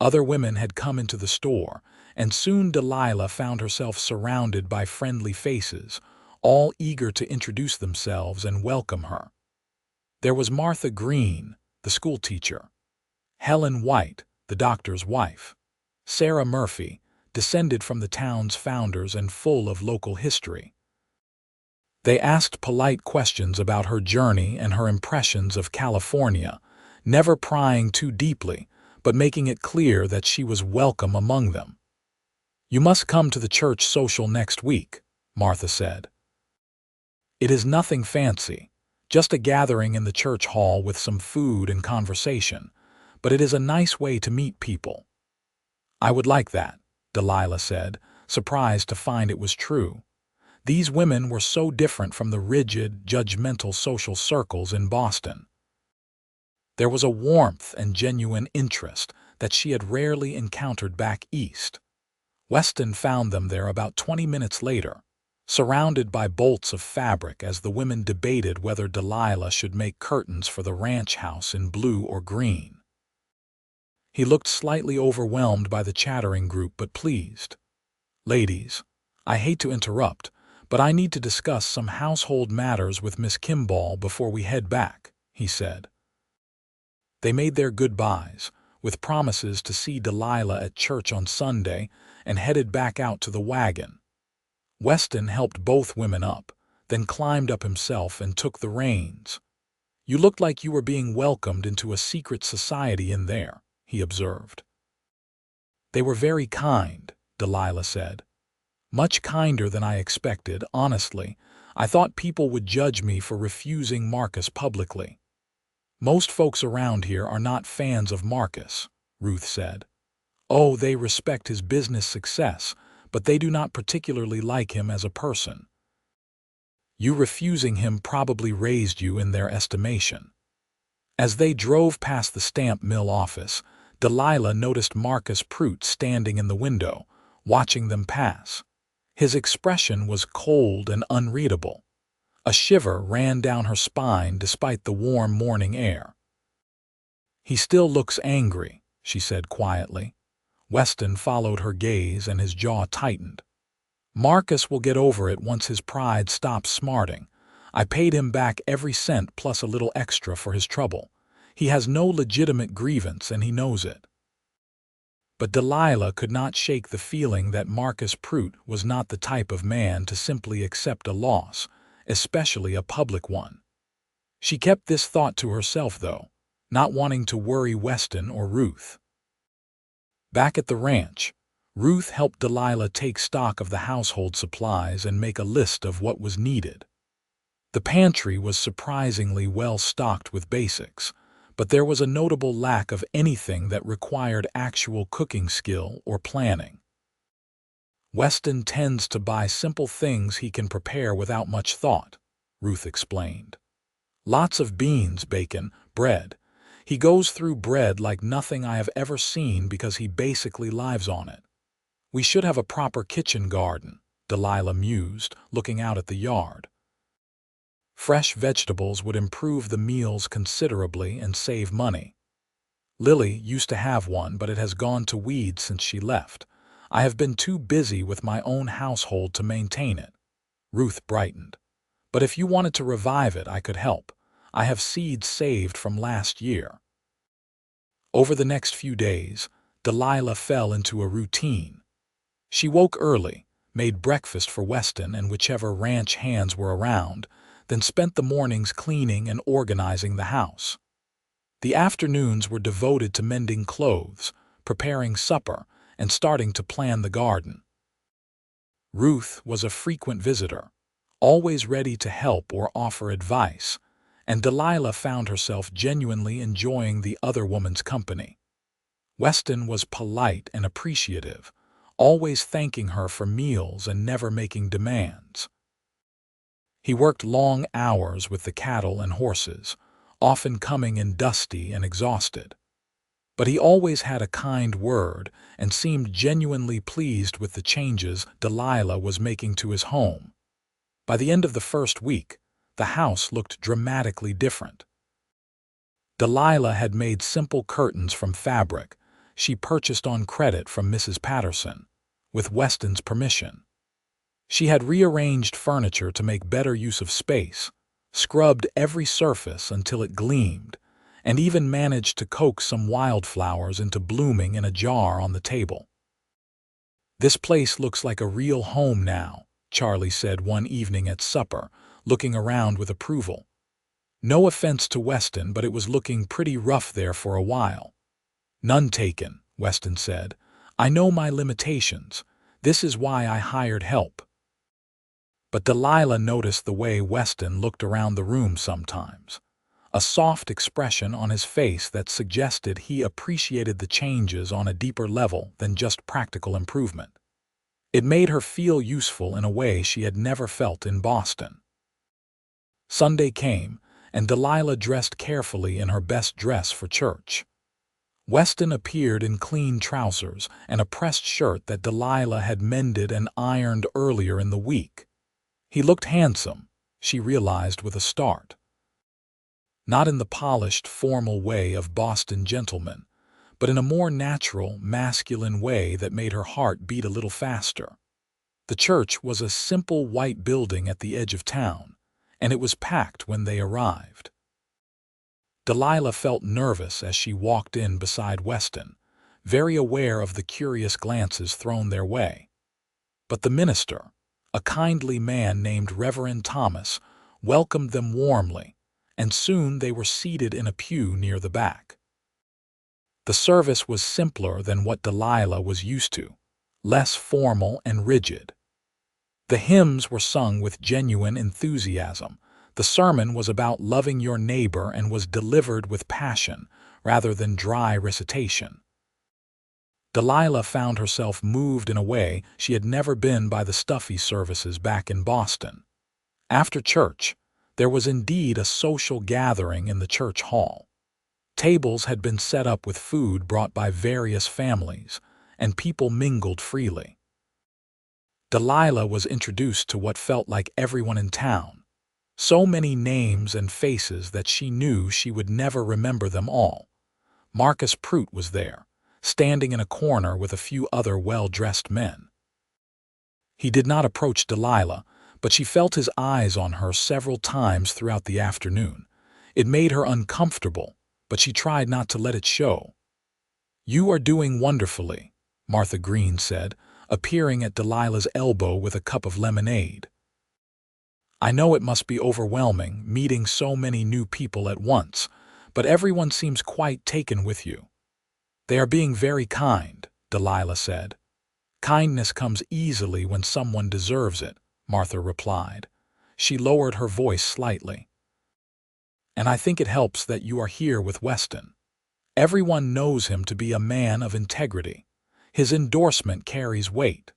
Other women had come into the store, and soon Delilah found herself surrounded by friendly faces, all eager to introduce themselves and welcome her. There was Martha Green, the schoolteacher; Helen White, the doctor's wife; Sarah Murphy, descended from the town's founders and full of local history. They asked polite questions about her journey and her impressions of California, never prying too deeply, but making it clear that she was welcome among them. "You must come to the church social next week," Martha said. "It is nothing fancy, just a gathering in the church hall with some food and conversation, but it is a nice way to meet people." "I would like that," Delilah said, surprised to find it was true. These women were so different from the rigid, judgmental social circles in Boston. There was a warmth and genuine interest that she had rarely encountered back east. Weston found them there about 20 minutes later, surrounded by bolts of fabric as the women debated whether Delilah should make curtains for the ranch house in blue or green. He looked slightly overwhelmed by the chattering group, but pleased. "Ladies, I hate to interrupt, but I need to discuss some household matters with Miss Kimball before we head back," he said. They made their goodbyes, with promises to see Delilah at church on Sunday, and headed back out to the wagon. Weston helped both women up, then climbed up himself and took the reins. "You looked like you were being welcomed into a secret society in there," he observed. "They were very kind," Delilah said. "Much kinder than I expected, honestly. I thought people would judge me for refusing Marcus publicly." "Most folks around here are not fans of Marcus," Ruth said. "Oh, they respect his business success, but they do not particularly like him as a person. You refusing him probably raised you in their estimation." As they drove past the stamp mill office, Delilah noticed Marcus Pruitt standing in the window, watching them pass. His expression was cold and unreadable. A shiver ran down her spine despite the warm morning air. "He still looks angry," she said quietly. Weston followed her gaze and his jaw tightened. "Marcus will get over it once his pride stops smarting. I paid him back every cent plus a little extra for his trouble. He has no legitimate grievance and he knows it. But Delilah could not shake the feeling that Marcus Pruitt was not the type of man to simply accept a loss, especially a public one. She kept this thought to herself, though, not wanting to worry Weston or Ruth. Back at the ranch, Ruth helped Delilah take stock of the household supplies and make a list of what was needed. The pantry was surprisingly well stocked with basics, but there was a notable lack of anything that required actual cooking skill or planning. Weston tends to buy simple things he can prepare without much thought, Ruth explained. Lots of beans, bacon, bread. He goes through bread like nothing I have ever seen because he basically lives on it. We should have a proper kitchen garden, Delilah mused, looking out at the yard. Fresh vegetables would improve the meals considerably and save money. Lily used to have one, but it has gone to weeds since she left. I have been too busy with my own household to maintain it. Ruth brightened. But if you wanted to revive it, I could help. I have seeds saved from last year. Over the next few days, Delilah fell into a routine. She woke early, made breakfast for Weston and whichever ranch hands were around, then spent the mornings cleaning and organizing the house. The afternoons were devoted to mending clothes, preparing supper, and starting to plan the garden. Ruth was a frequent visitor, always ready to help or offer advice, and Delilah found herself genuinely enjoying the other woman's company. Weston was polite and appreciative, always thanking her for meals and never making demands. He worked long hours with the cattle and horses, often coming in dusty and exhausted. But he always had a kind word and seemed genuinely pleased with the changes Delilah was making to his home. By the end of the first week, the house looked dramatically different. Delilah had made simple curtains from fabric she purchased on credit from Mrs. Patterson, with Weston's permission. She had rearranged furniture to make better use of space, scrubbed every surface until it gleamed, and even managed to coax some wildflowers into blooming in a jar on the table. "This place looks like a real home now," Charlie said one evening at supper, looking around with approval. No offense to Weston, but it was looking pretty rough there for a while. "None taken," Weston said. "I know my limitations. This is why I hired help." But Delilah noticed the way Weston looked around the room sometimes, a soft expression on his face that suggested he appreciated the changes on a deeper level than just practical improvement. It made her feel useful in a way she had never felt in Boston. Sunday came, and Delilah dressed carefully in her best dress for church. Weston appeared in clean trousers and a pressed shirt that Delilah had mended and ironed earlier in the week. He looked handsome, she realized with a start. Not in the polished, formal way of Boston gentlemen, but in a more natural, masculine way that made her heart beat a little faster. The church was a simple white building at the edge of town, and it was packed when they arrived. Delilah felt nervous as she walked in beside Weston, very aware of the curious glances thrown their way. But the minister, a kindly man named Reverend Thomas, welcomed them warmly, and soon they were seated in a pew near the back. The service was simpler than what Delilah was used to, less formal and rigid. The hymns were sung with genuine enthusiasm. The sermon was about loving your neighbor and was delivered with passion rather than dry recitation. Delilah found herself moved in a way she had never been by the stuffy services back in Boston. After church, there was indeed a social gathering in the church hall. Tables had been set up with food brought by various families, and people mingled freely. Delilah was introduced to what felt like everyone in town. So many names and faces that she knew she would never remember them all. Marcus Pruitt was there, standing in a corner with a few other well-dressed men. He did not approach Delilah, but she felt his eyes on her several times throughout the afternoon. It made her uncomfortable, but she tried not to let it show. "You are doing wonderfully," Martha Green said, appearing at Delilah's elbow with a cup of lemonade. "I know it must be overwhelming, meeting so many new people at once, but everyone seems quite taken with you." "They are being very kind," Delilah said. "Kindness comes easily when someone deserves it," Martha replied. She lowered her voice slightly. "And I think it helps that you are here with Weston. Everyone knows him to be a man of integrity. His endorsement carries weight."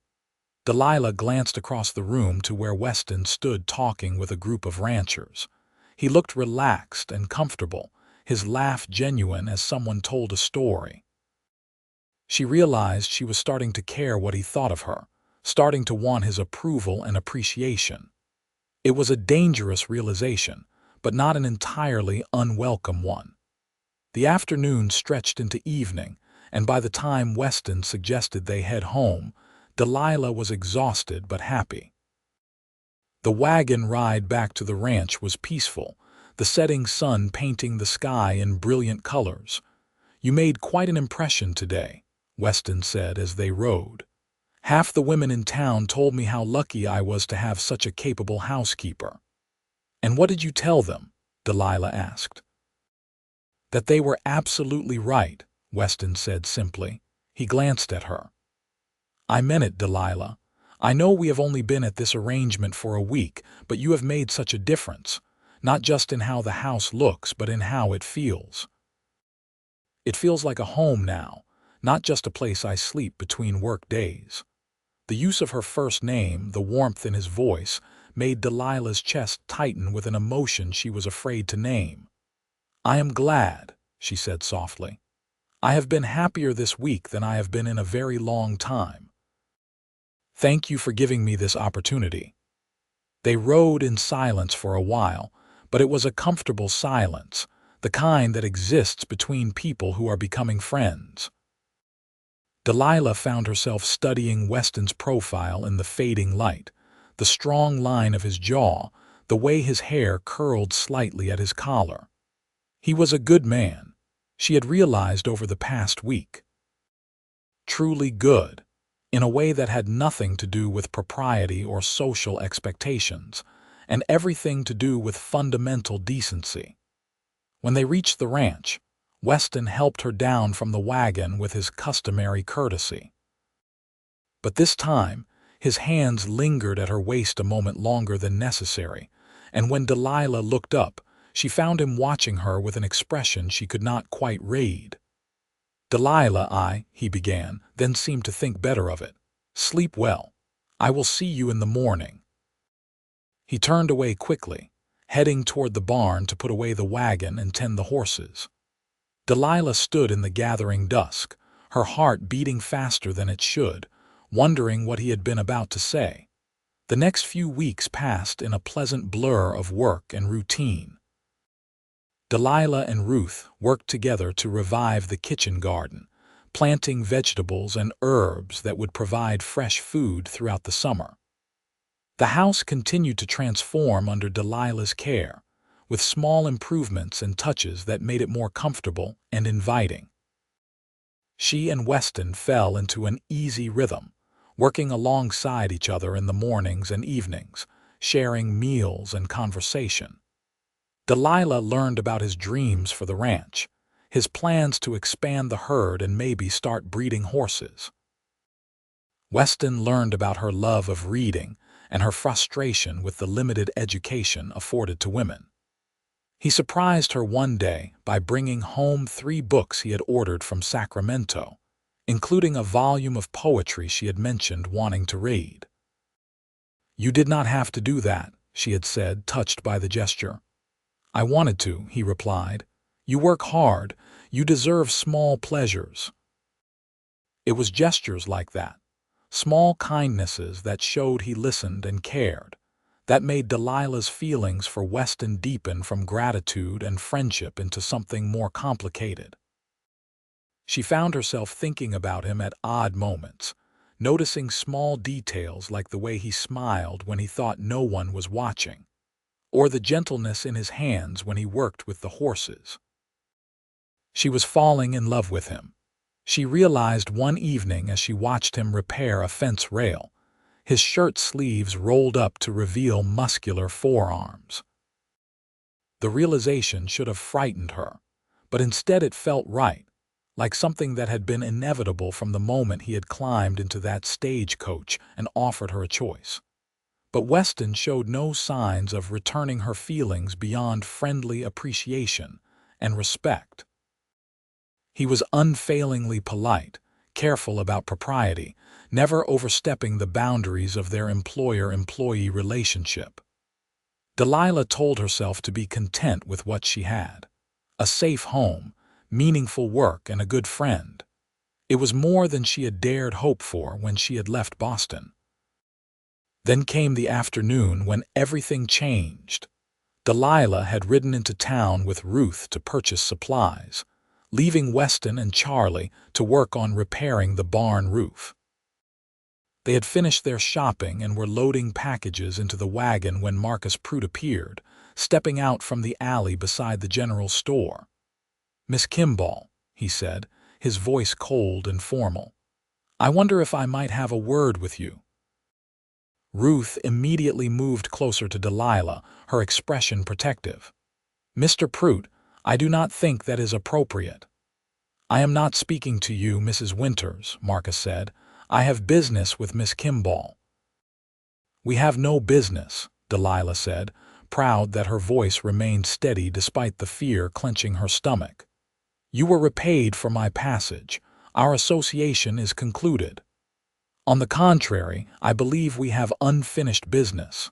Delilah glanced across the room to where Weston stood talking with a group of ranchers. He looked relaxed and comfortable, his laugh genuine as someone told a story. She realized she was starting to care what he thought of her, starting to want his approval and appreciation. It was a dangerous realization, but not an entirely unwelcome one. The afternoon stretched into evening, and by the time Weston suggested they head home, Delilah was exhausted but happy. The wagon ride back to the ranch was peaceful, the setting sun painting the sky in brilliant colors. "You made quite an impression today," Weston said as they rode. "Half the women in town told me how lucky I was to have such a capable housekeeper." "And what did you tell them?" Delilah asked. "That they were absolutely right," Weston said simply. He glanced at her. "I meant it, Delilah. I know we have only been at this arrangement for a week, but you have made such a difference, not just in how the house looks, but in how it feels. It feels like a home now, not just a place I sleep between work days." The use of her first name, the warmth in his voice, made Delilah's chest tighten with an emotion she was afraid to name. "I am glad," she said softly. "I have been happier this week than I have been in a very long time. Thank you for giving me this opportunity." They rode in silence for a while, but it was a comfortable silence, the kind that exists between people who are becoming friends. Delilah found herself studying Weston's profile in the fading light, the strong line of his jaw, the way his hair curled slightly at his collar. He was a good man, she had realized over the past week. Truly good, in a way that had nothing to do with propriety or social expectations, and everything to do with fundamental decency. When they reached the ranch, Weston helped her down from the wagon with his customary courtesy. But this time, his hands lingered at her waist a moment longer than necessary, and when Delilah looked up, she found him watching her with an expression she could not quite read. "Delilah, he began, then seemed to think better of it. "Sleep well. I will see you in the morning." He turned away quickly, heading toward the barn to put away the wagon and tend the horses. Delilah stood in the gathering dusk, her heart beating faster than it should, wondering what he had been about to say. The next few weeks passed in a pleasant blur of work and routine. Delilah and Ruth worked together to revive the kitchen garden, planting vegetables and herbs that would provide fresh food throughout the summer. The house continued to transform under Delilah's care, with small improvements and touches that made it more comfortable and inviting. She and Weston fell into an easy rhythm, working alongside each other in the mornings and evenings, sharing meals and conversation. Delilah learned about his dreams for the ranch, his plans to expand the herd and maybe start breeding horses. Weston learned about her love of reading and her frustration with the limited education afforded to women. He surprised her one day by bringing home 3 books he had ordered from Sacramento, including a volume of poetry she had mentioned wanting to read. "You did not have to do that," she had said, touched by the gesture. "I wanted to," he replied. "You work hard. You deserve small pleasures." It was gestures like that, small kindnesses that showed he listened and cared, that made Delilah's feelings for Weston deepen from gratitude and friendship into something more complicated. She found herself thinking about him at odd moments, noticing small details like the way he smiled when he thought no one was watching, or the gentleness in his hands when he worked with the horses. She was falling in love with him. She realized one evening as she watched him repair a fence rail, his shirt sleeves rolled up to reveal muscular forearms. The realization should have frightened her, but instead it felt right, like something that had been inevitable from the moment he had climbed into that stagecoach and offered her a choice. But Weston showed no signs of returning her feelings beyond friendly appreciation and respect. He was unfailingly polite, careful about propriety, never overstepping the boundaries of their employer-employee relationship. Delilah told herself to be content with what she had: a safe home, meaningful work, and a good friend. It was more than she had dared hope for when she had left Boston. Then came the afternoon when everything changed. Delilah had ridden into town with Ruth to purchase supplies, leaving Weston and Charlie to work on repairing the barn roof. They had finished their shopping and were loading packages into the wagon when Marcus Pruitt appeared, stepping out from the alley beside the general store. "Miss Kimball," he said, his voice cold and formal, "I wonder if I might have a word with you." Ruth immediately moved closer to Delilah, her expression protective. "Mr. Pruitt, I do not think that is appropriate." "I am not speaking to you, Mrs. Winters," Marcus said. "I have business with Miss Kimball." "We have no business," Delilah said, proud that her voice remained steady despite the fear clenching her stomach. "You were repaid for my passage. Our association is concluded. On the contrary, I believe we have unfinished business."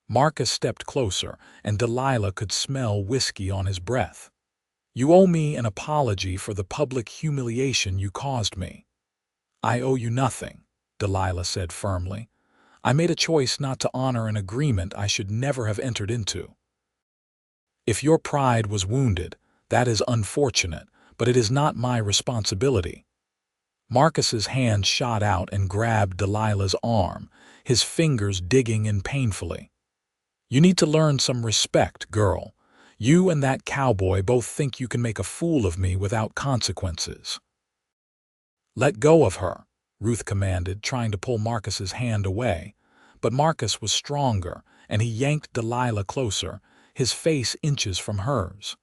Marcus stepped closer, and Delilah could smell whiskey on his breath. "You owe me an apology for the public humiliation you caused me." "I owe you nothing," Delilah said firmly. "I made a choice not to honor an agreement I should never have entered into. If your pride was wounded, that is unfortunate, but it is not my responsibility." Marcus's hand shot out and grabbed Delilah's arm, his fingers digging in painfully. "You need to learn some respect, girl. You and that cowboy both think you can make a fool of me without consequences." "Let go of her," Ruth commanded, trying to pull Marcus's hand away. But Marcus was stronger, and he yanked Delilah closer, his face inches from hers.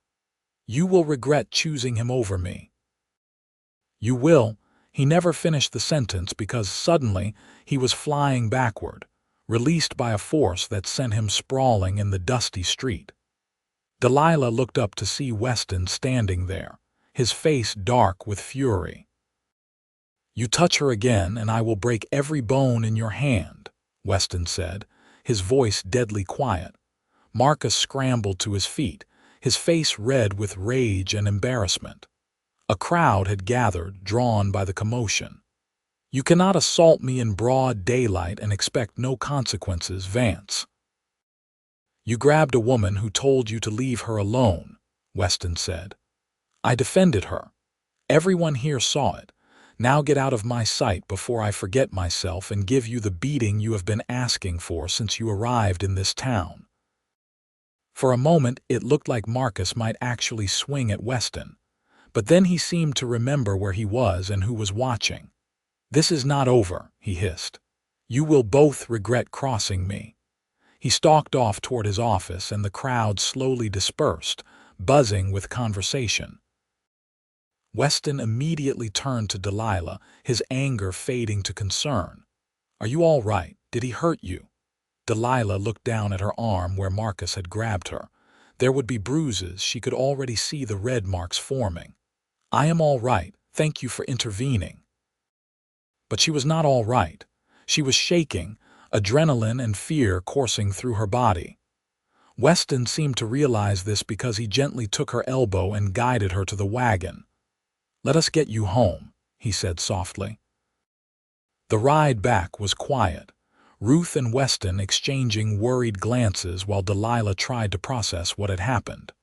"You will regret choosing him over me." "You will." He never finished the sentence because suddenly he was flying backward, released by a force that sent him sprawling in the dusty street. Delilah looked up to see Weston standing there, his face dark with fury. "You touch her again and I will break every bone in your hand," Weston said, his voice deadly quiet. Marcus scrambled to his feet, his face red with rage and embarrassment. A crowd had gathered, drawn by the commotion. "You cannot assault me in broad daylight and expect no consequences, Vance." "You grabbed a woman who told you to leave her alone," Weston said. "I defended her. Everyone here saw it. Now get out of my sight before I forget myself and give you the beating you have been asking for since you arrived in this town." For a moment it looked like Marcus might actually swing at Weston, but then he seemed to remember where he was and who was watching. "This is not over," he hissed. "You will both regret crossing me." He stalked off toward his office, and the crowd slowly dispersed, buzzing with conversation. Weston immediately turned to Delilah, his anger fading to concern. "Are you all right? Did he hurt you?" Delilah looked down at her arm where Marcus had grabbed her. There would be bruises, she could already see the red marks forming. "I am all right, thank you for intervening." But she was not all right. She was shaking, adrenaline and fear coursing through her body. Weston seemed to realize this because he gently took her elbow and guided her to the wagon. "Let us get you home," he said softly. The ride back was quiet, Ruth and Weston exchanging worried glances while Delilah tried to process what had happened.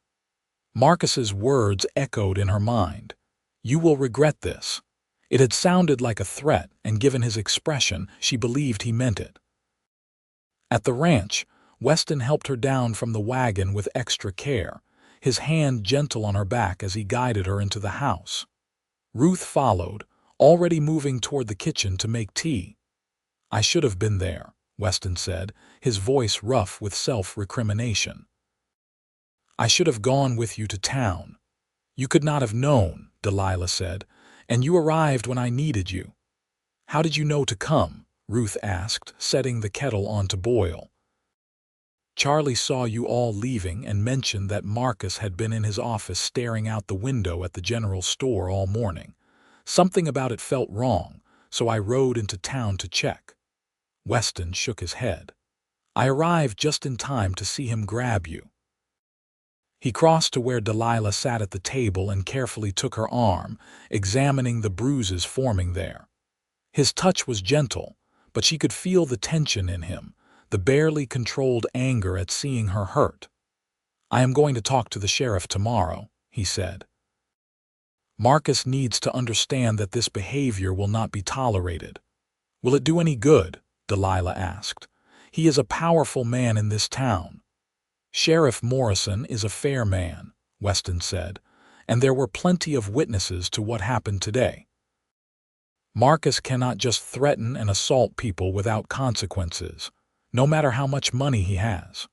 Marcus's words echoed in her mind. "You will regret this." It had sounded like a threat, and given his expression, she believed he meant it. At the ranch, Weston helped her down from the wagon with extra care, his hand gentle on her back as he guided her into the house. Ruth followed, already moving toward the kitchen to make tea. "I should have been there," Weston said, his voice rough with self-recrimination. "I should have gone with you to town." "You could not have known," Delilah said, "and you arrived when I needed you." "How did you know to come?" Ruth asked, setting the kettle on to boil. "Charlie saw you all leaving and mentioned that Marcus had been in his office staring out the window at the general store all morning. Something about it felt wrong, so I rode into town to check." Weston shook his head. "I arrived just in time to see him grab you." He crossed to where Delilah sat at the table and carefully took her arm, examining the bruises forming there. His touch was gentle, but she could feel the tension in him, the barely controlled anger at seeing her hurt. "I am going to talk to the sheriff tomorrow," he said. "Marcus needs to understand that this behavior will not be tolerated." "Will it do any good?" Delilah asked. "He is a powerful man in this town." "Sheriff Morrison is a fair man," Weston said, "and there were plenty of witnesses to what happened today. Marcus cannot just threaten and assault people without consequences, no matter how much money he has."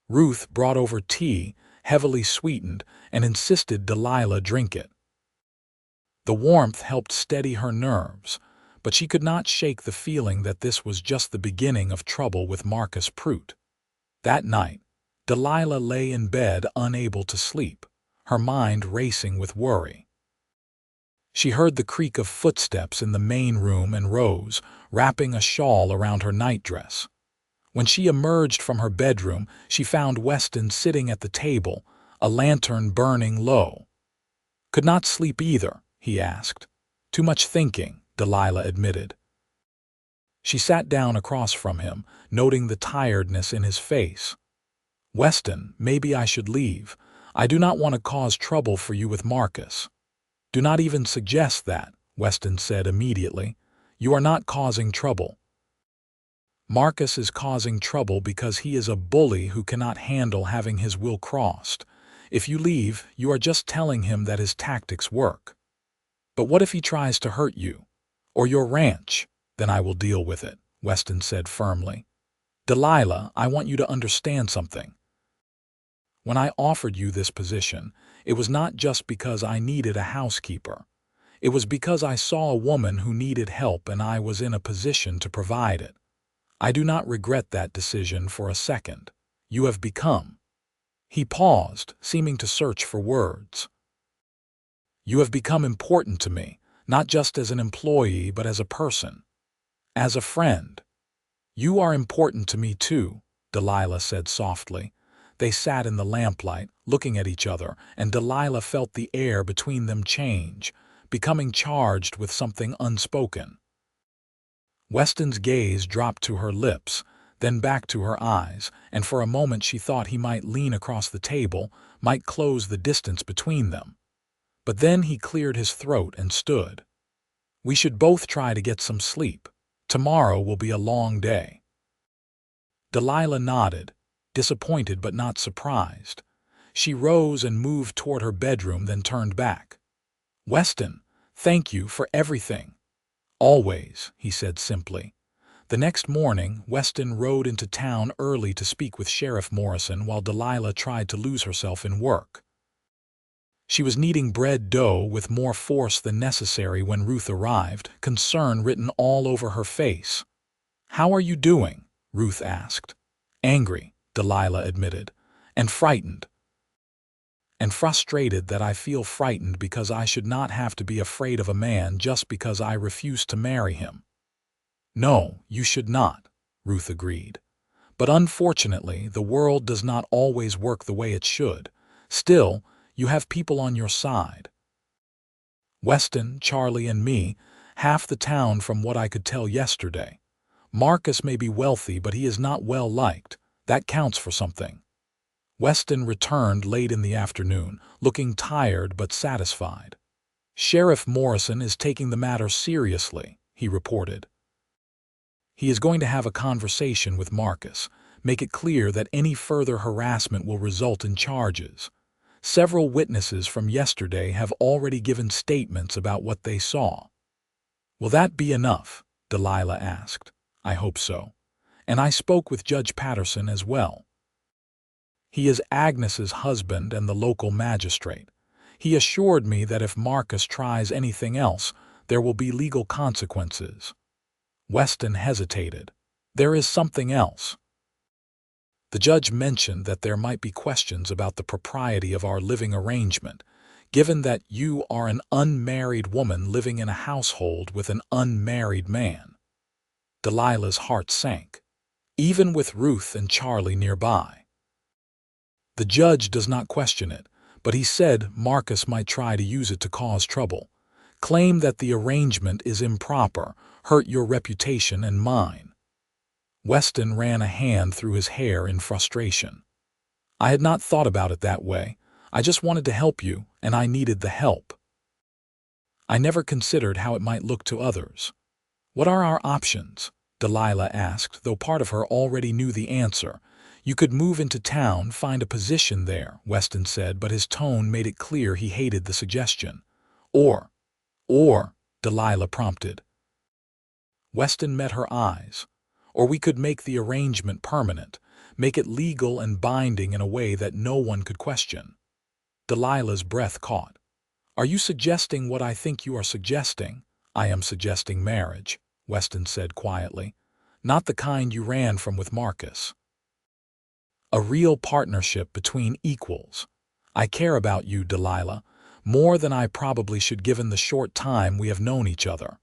Ruth brought over tea, heavily sweetened, and insisted Delilah drink it. The warmth helped steady her nerves, but she could not shake the feeling that this was just the beginning of trouble with Marcus Pruitt. That night, Delilah lay in bed unable to sleep, her mind racing with worry. She heard the creak of footsteps in the main room and rose, wrapping a shawl around her nightdress. When she emerged from her bedroom, she found Weston sitting at the table, a lantern burning low. "Could not sleep either?" he asked. "Too much thinking," Delilah admitted. She sat down across from him, noting the tiredness in his face. "Weston, maybe I should leave. I do not want to cause trouble for you with Marcus." "Do not even suggest that," Weston said immediately. "You are not causing trouble. Marcus is causing trouble because he is a bully who cannot handle having his will crossed. If you leave, you are just telling him that his tactics work." "But what if he tries to hurt you? Or your ranch?" "Then I will deal with it," Weston said firmly. "Delilah, I want you to understand something. When I offered you this position, it was not just because I needed a housekeeper. It was because I saw a woman who needed help and I was in a position to provide it. I do not regret that decision for a second. You have become—" He paused, seeming to search for words. "You have become important to me, not just as an employee but as a person. As a friend." "You are important to me too," Delilah said softly. They sat in the lamplight, looking at each other, and Delilah felt the air between them change, becoming charged with something unspoken. Weston's gaze dropped to her lips, then back to her eyes, and for a moment she thought he might lean across the table, might close the distance between them. But then he cleared his throat and stood. "We should both try to get some sleep. Tomorrow will be a long day." Delilah nodded, disappointed but not surprised. She rose and moved toward her bedroom, then turned back. "Weston, thank you for everything." "Always," he said simply. The next morning, Weston rode into town early to speak with Sheriff Morrison while Delilah tried to lose herself in work. She was kneading bread dough with more force than necessary when Ruth arrived, concern written all over her face. "How are you doing?" Ruth asked. "Angry," Delilah admitted, "and frightened. And frustrated that I feel frightened because I should not have to be afraid of a man just because I refuse to marry him." "No, you should not," Ruth agreed. "But unfortunately, the world does not always work the way it should. Still, you have people on your side. Weston, Charlie, and me, half the town from what I could tell yesterday. Marcus may be wealthy, but he is not well liked. That counts for something." Weston returned late in the afternoon, looking tired but satisfied. Sheriff Morrison is taking the matter seriously, he reported. He is going to have a conversation with Marcus, make it clear that any further harassment will result in charges. Several witnesses from yesterday have already given statements about what they saw. Will that be enough? Delilah asked. I hope so. And I spoke with Judge Patterson as well. He is Agnes's husband and the local magistrate. He assured me that if Marcus tries anything else, there will be legal consequences. Weston hesitated. There is something else. The judge mentioned that there might be questions about the propriety of our living arrangement, given that you are an unmarried woman living in a household with an unmarried man. Delilah's heart sank, even with Ruth and Charlie nearby. The judge does not question it, but he said Marcus might try to use it to cause trouble, claim that the arrangement is improper, hurt your reputation and mine. Weston ran a hand through his hair in frustration. I had not thought about it that way. I just wanted to help you, and I needed the help. I never considered how it might look to others. What are our options? Delilah asked, though part of her already knew the answer. You could move into town, find a position there, Weston said, but his tone made it clear he hated the suggestion. Or, Delilah prompted. Weston met her eyes. Or we could make the arrangement permanent, make it legal and binding in a way that no one could question. Delilah's breath caught. Are you suggesting what I think you are suggesting? I am suggesting marriage, Weston said quietly. Not the kind you ran from with Marcus. A real partnership between equals. I care about you, Delilah, more than I probably should given the short time we have known each other.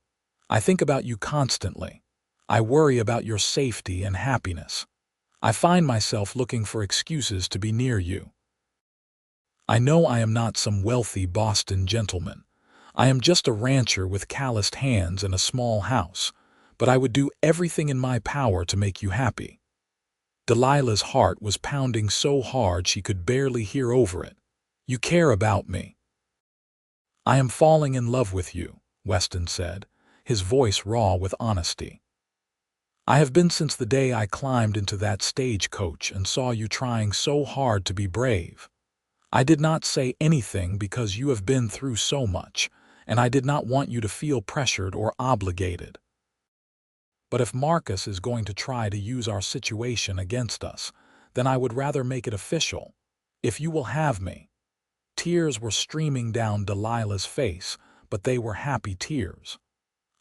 I think about you constantly. I worry about your safety and happiness. I find myself looking for excuses to be near you. I know I am not some wealthy Boston gentleman. I am just a rancher with calloused hands and a small house, but I would do everything in my power to make you happy. Delilah's heart was pounding so hard she could barely hear over it. You care about me. I am falling in love with you, Weston said, his voice raw with honesty. I have been since the day I climbed into that stagecoach and saw you trying so hard to be brave. I did not say anything because you have been through so much, and I did not want you to feel pressured or obligated. But if Marcus is going to try to use our situation against us, then I would rather make it official. If you will have me. Tears were streaming down Delilah's face, but they were happy tears.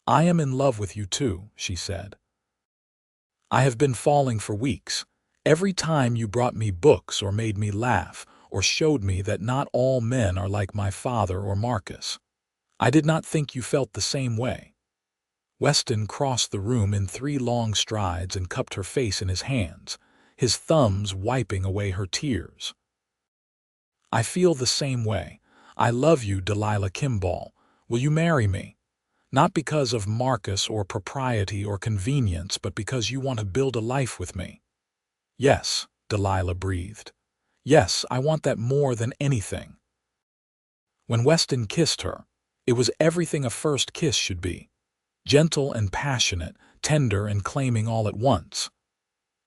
I am in love with you too, she said. I have been falling for weeks. Every time you brought me books or made me laugh or showed me that not all men are like my father or Marcus. I did not think you felt the same way. Weston crossed the room in 3 long strides and cupped her face in his hands, his thumbs wiping away her tears. I feel the same way. I love you, Delilah Kimball. Will you marry me? Not because of Marcus or propriety or convenience, but because you want to build a life with me. Yes, Delilah breathed. Yes, I want that more than anything. When Weston kissed her, it was everything a first kiss should be. Gentle and passionate, tender and claiming all at once.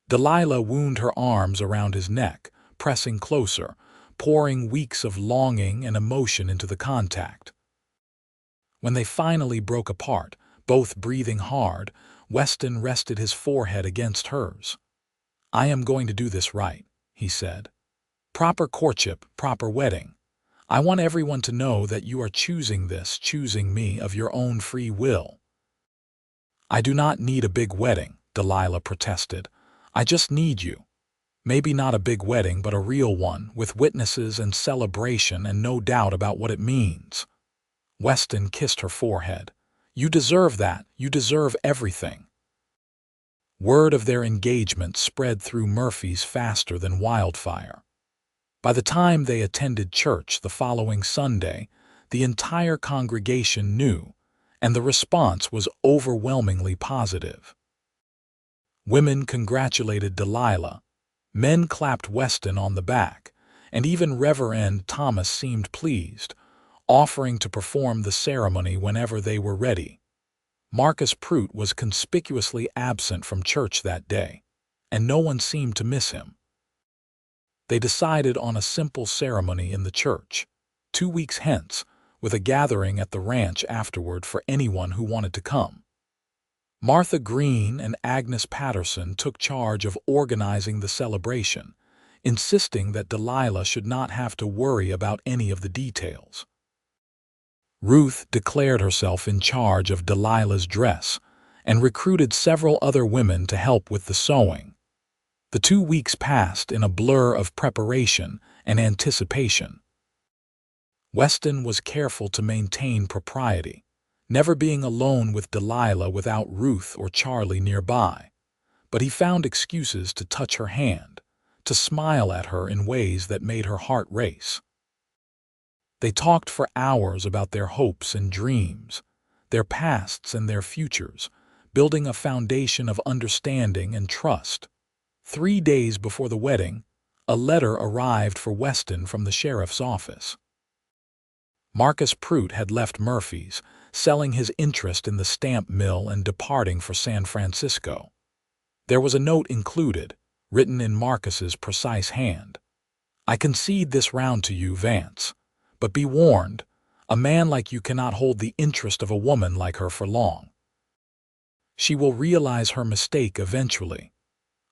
Delilah wound her arms around his neck, pressing closer, pouring weeks of longing and emotion into the contact. When they finally broke apart, both breathing hard, Weston rested his forehead against hers. I am going to do this right, he said. Proper courtship, proper wedding. I want everyone to know that you are choosing this, choosing me of your own free will. I do not need a big wedding, Delilah protested. I just need you. Maybe not a big wedding, but a real one, with witnesses and celebration and no doubt about what it means. Weston kissed her forehead. You deserve that. You deserve everything. Word of their engagement spread through Murphy's faster than wildfire. By the time they attended church the following Sunday, the entire congregation knew, and the response was overwhelmingly positive. Women congratulated Delilah. Men clapped Weston on the back, and even Reverend Thomas seemed pleased, offering to perform the ceremony whenever they were ready. Marcus Pruitt was conspicuously absent from church that day, and no one seemed to miss him. They decided on a simple ceremony in the church, 2 weeks hence, with a gathering at the ranch afterward for anyone who wanted to come. Martha Green and Agnes Patterson took charge of organizing the celebration, insisting that Delilah should not have to worry about any of the details. Ruth declared herself in charge of Delilah's dress and recruited several other women to help with the sewing. The 2 weeks passed in a blur of preparation and anticipation. Weston was careful to maintain propriety, never being alone with Delilah without Ruth or Charlie nearby, but he found excuses to touch her hand, to smile at her in ways that made her heart race. They talked for hours about their hopes and dreams, their pasts and their futures, building a foundation of understanding and trust. 3 days before the wedding, a letter arrived for Weston from the sheriff's office. Marcus Pruitt had left Murphy's, selling his interest in the stamp mill and departing for San Francisco. There was a note included, written in Marcus's precise hand. "I concede this round to you, Vance, but be warned, a man like you cannot hold the interest of a woman like her for long. She will realize her mistake eventually."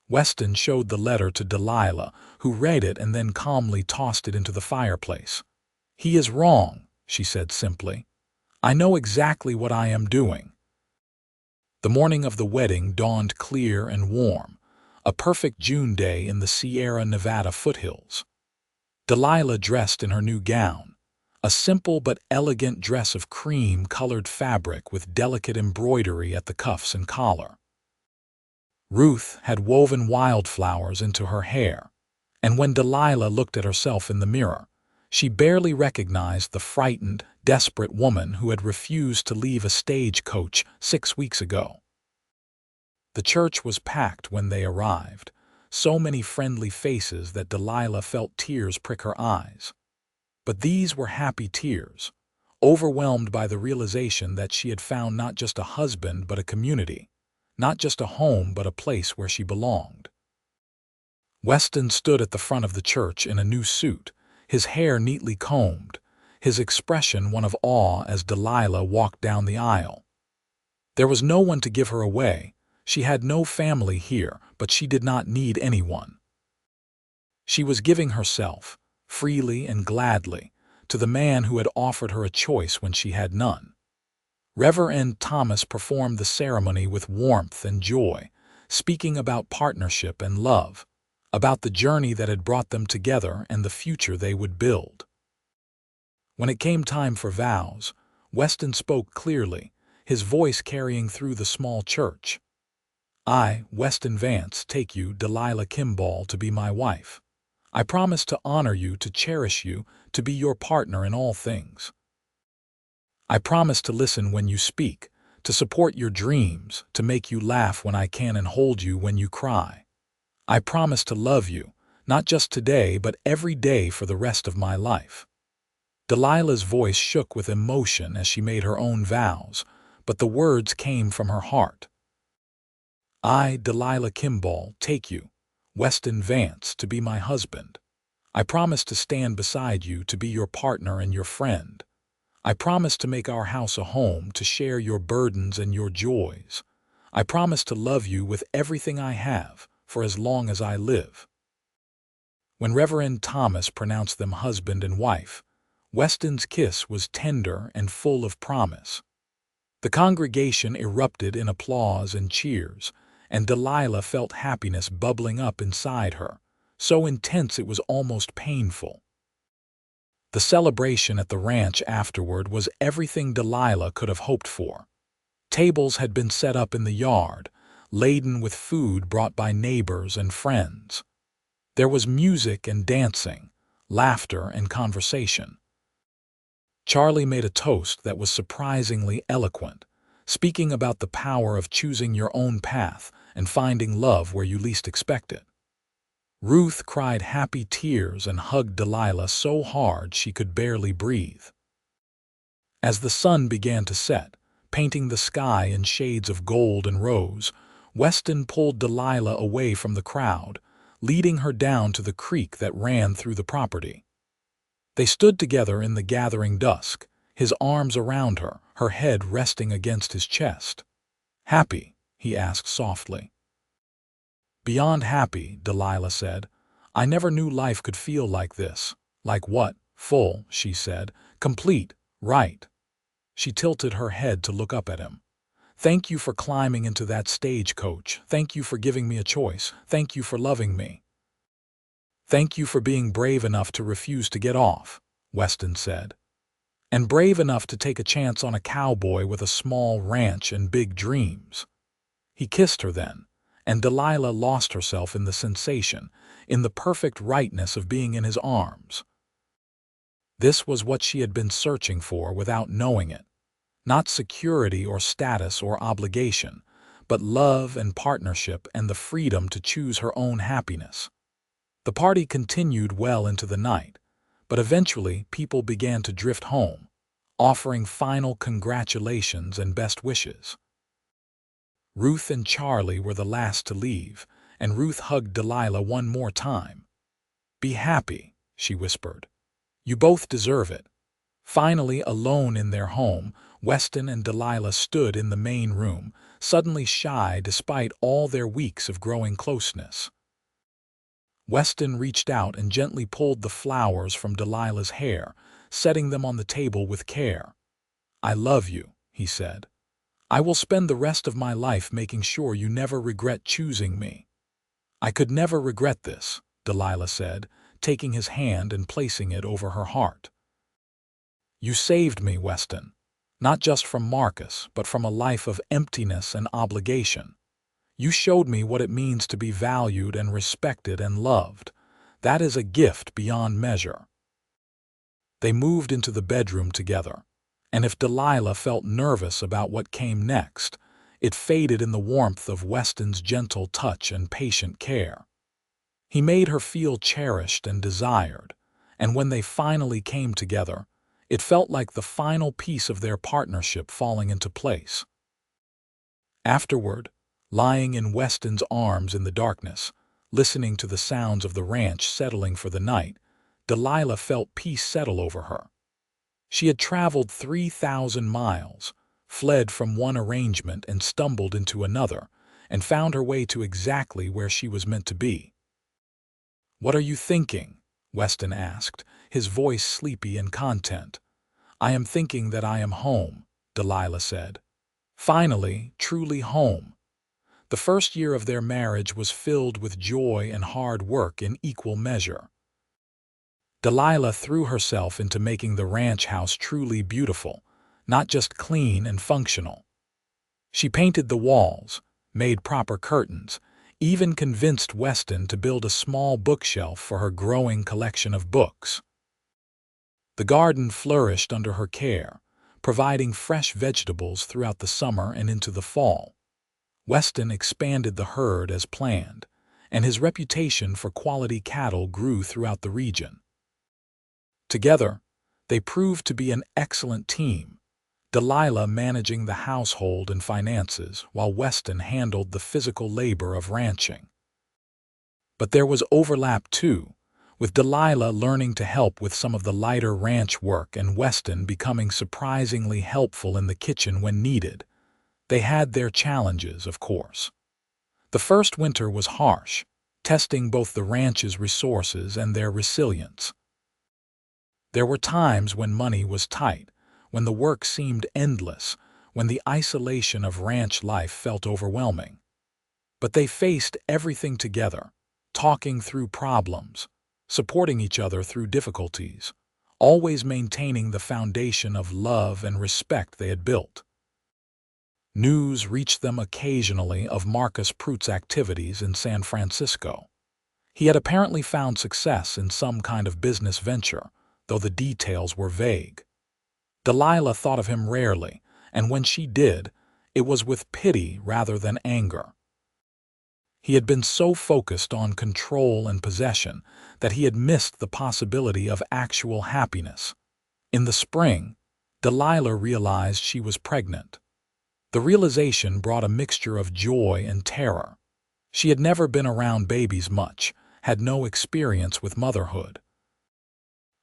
Weston showed the letter to Delilah, who read it and then calmly tossed it into the fireplace. "He is wrong," she said simply. "I know exactly what I am doing." The morning of the wedding dawned clear and warm, a perfect June day in the Sierra Nevada foothills. Delilah dressed in her new gown, a simple but elegant dress of cream-colored fabric with delicate embroidery at the cuffs and collar. Ruth had woven wildflowers into her hair, and when Delilah looked at herself in the mirror, she barely recognized the frightened, desperate woman who had refused to leave a stagecoach 6 weeks ago. The church was packed when they arrived, so many friendly faces that Delilah felt tears prick her eyes. But these were happy tears, overwhelmed by the realization that she had found not just a husband but a community, not just a home but a place where she belonged. Weston stood at the front of the church in a new suit, his hair neatly combed, his expression one of awe as Delilah walked down the aisle. There was no one to give her away. She had no family here, but she did not need anyone. She was giving herself, freely and gladly, to the man who had offered her a choice when she had none. Reverend Thomas performed the ceremony with warmth and joy, speaking about partnership and love, about the journey that had brought them together and the future they would build. When it came time for vows, Weston spoke clearly, his voice carrying through the small church. "I, Weston Vance, take you, Delilah Kimball, to be my wife. I promise to honor you, to cherish you, to be your partner in all things. I promise to listen when you speak, to support your dreams, to make you laugh when I can and hold you when you cry. I promise to love you, not just today but every day for the rest of my life." Delilah's voice shook with emotion as she made her own vows, but the words came from her heart. "I, Delilah Kimball, take you, Weston Vance, to be my husband. I promise to stand beside you, to be your partner and your friend. I promise to make our house a home, to share your burdens and your joys. I promise to love you with everything I have, for as long as I live." When Reverend Thomas pronounced them husband and wife, Weston's kiss was tender and full of promise. The congregation erupted in applause and cheers, and Delilah felt happiness bubbling up inside her, so intense it was almost painful. The celebration at the ranch afterward was everything Delilah could have hoped for. Tables had been set up in the yard, laden with food brought by neighbors and friends. There was music and dancing, laughter and conversation. Charlie made a toast that was surprisingly eloquent, speaking about the power of choosing your own path and finding love where you least expect it. Ruth cried happy tears and hugged Delilah so hard she could barely breathe. As the sun began to set, painting the sky in shades of gold and rose, Weston pulled Delilah away from the crowd, leading her down to the creek that ran through the property. They stood together in the gathering dusk, his arms around her, her head resting against his chest. "Happy?" he asked softly. "Beyond happy," Delilah said. "I never knew life could feel like this." "Like what?" "Full," she said. "Complete, right." She tilted her head to look up at him. "Thank you for climbing into that stagecoach. Thank you for giving me a choice. Thank you for loving me." "Thank you for being brave enough to refuse to get off," Weston said. "And brave enough to take a chance on a cowboy with a small ranch and big dreams." He kissed her then, and Delilah lost herself in the sensation, in the perfect rightness of being in his arms. This was what she had been searching for without knowing it. Not security or status or obligation, but love and partnership and the freedom to choose her own happiness. The party continued well into the night, but eventually people began to drift home, offering final congratulations and best wishes. Ruth and Charlie were the last to leave, and Ruth hugged Delilah one more time. "Be happy," she whispered. "You both deserve it." Finally, alone in their home, Weston and Delilah stood in the main room, suddenly shy despite all their weeks of growing closeness. Weston reached out and gently pulled the flowers from Delilah's hair, setting them on the table with care. "I love you," he said. "I will spend the rest of my life making sure you never regret choosing me." "I could never regret this," Delilah said, taking his hand and placing it over her heart. "You saved me, Weston, not just from Marcus, but from a life of emptiness and obligation. You showed me what it means to be valued and respected and loved. That is a gift beyond measure." They moved into the bedroom together, and if Delilah felt nervous about what came next, it faded in the warmth of Weston's gentle touch and patient care. He made her feel cherished and desired, and when they finally came together, it felt like the final piece of their partnership falling into place. Afterward, lying in Weston's arms in the darkness, listening to the sounds of the ranch settling for the night, Delilah felt peace settle over her. She had traveled 3,000 miles, fled from one arrangement and stumbled into another, and found her way to exactly where she was meant to be. "What are you thinking?" Weston asked, his voice sleepy and content. "I am thinking that I am home," Delilah said. "Finally, truly home." The first year of their marriage was filled with joy and hard work in equal measure. Delilah threw herself into making the ranch house truly beautiful, not just clean and functional. She painted the walls, made proper curtains, even convinced Weston to build a small bookshelf for her growing collection of books. The garden flourished under her care, providing fresh vegetables throughout the summer and into the fall. Weston expanded the herd as planned, and his reputation for quality cattle grew throughout the region. Together, they proved to be an excellent team, Delilah managing the household and finances while Weston handled the physical labor of ranching. But there was overlap too, with Delilah learning to help with some of the lighter ranch work and Weston becoming surprisingly helpful in the kitchen when needed. They had their challenges, of course. The first winter was harsh, testing both the ranch's resources and their resilience. There were times when money was tight, when the work seemed endless, when the isolation of ranch life felt overwhelming. But they faced everything together, talking through problems, supporting each other through difficulties, always maintaining the foundation of love and respect they had built. News reached them occasionally of Marcus Pruitt's activities in San Francisco. He had apparently found success in some kind of business venture, though the details were vague. Delilah thought of him rarely, and when she did, it was with pity rather than anger. He had been so focused on control and possession that he had missed the possibility of actual happiness. In the spring, Delilah realized she was pregnant. The realization brought a mixture of joy and terror. She had never been around babies much, had no experience with motherhood.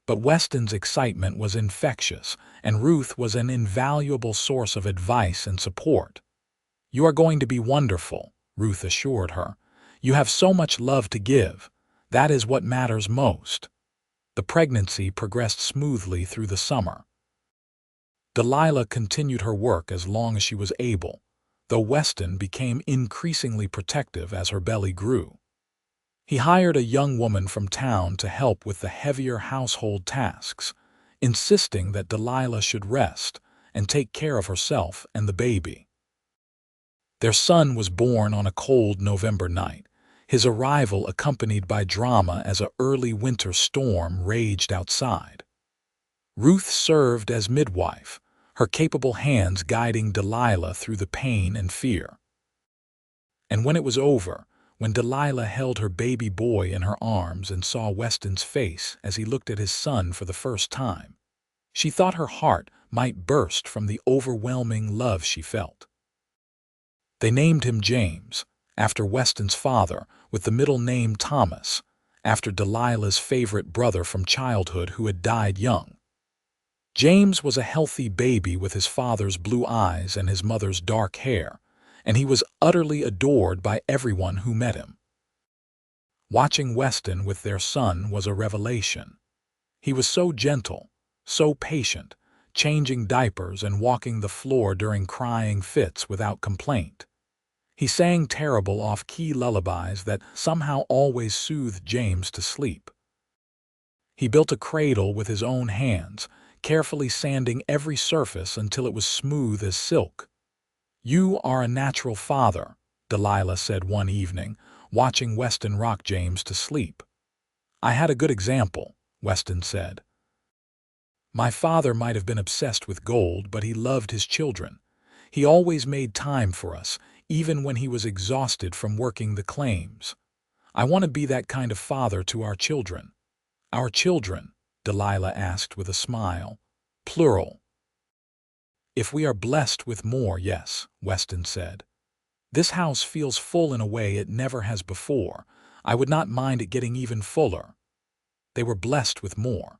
But Weston's excitement was infectious, and Ruth was an invaluable source of advice and support. "You are going to be wonderful," Ruth assured her. "You have so much love to give. That is what matters most." The pregnancy progressed smoothly through the summer. Delilah continued her work as long as she was able, though Weston became increasingly protective as her belly grew. He hired a young woman from town to help with the heavier household tasks, insisting that Delilah should rest and take care of herself and the baby. Their son was born on a cold November night, his arrival accompanied by drama as an early winter storm raged outside. Ruth served as midwife, her capable hands guiding Delilah through the pain and fear. And when it was over, when Delilah held her baby boy in her arms and saw Weston's face as he looked at his son for the first time, she thought her heart might burst from the overwhelming love she felt. They named him James, after Weston's father, with the middle name Thomas, after Delilah's favorite brother from childhood who had died young. James was a healthy baby with his father's blue eyes and his mother's dark hair, and he was utterly adored by everyone who met him. Watching Weston with their son was a revelation. He was so gentle, so patient, changing diapers and walking the floor during crying fits without complaint. He sang terrible off-key lullabies that somehow always soothed James to sleep. He built a cradle with his own hands, carefully sanding every surface until it was smooth as silk. "You are a natural father," Delilah said one evening, watching Weston rock James to sleep. "I had a good example," Weston said. "My father might have been obsessed with gold, but he loved his children. He always made time for us, even when he was exhausted from working the claims. I want to be that kind of father to our children." "Our children?" Delilah asked with a smile. "Plural." "If we are blessed with more, yes," Weston said. "This house feels full in a way it never has before. I would not mind it getting even fuller." They were blessed with more.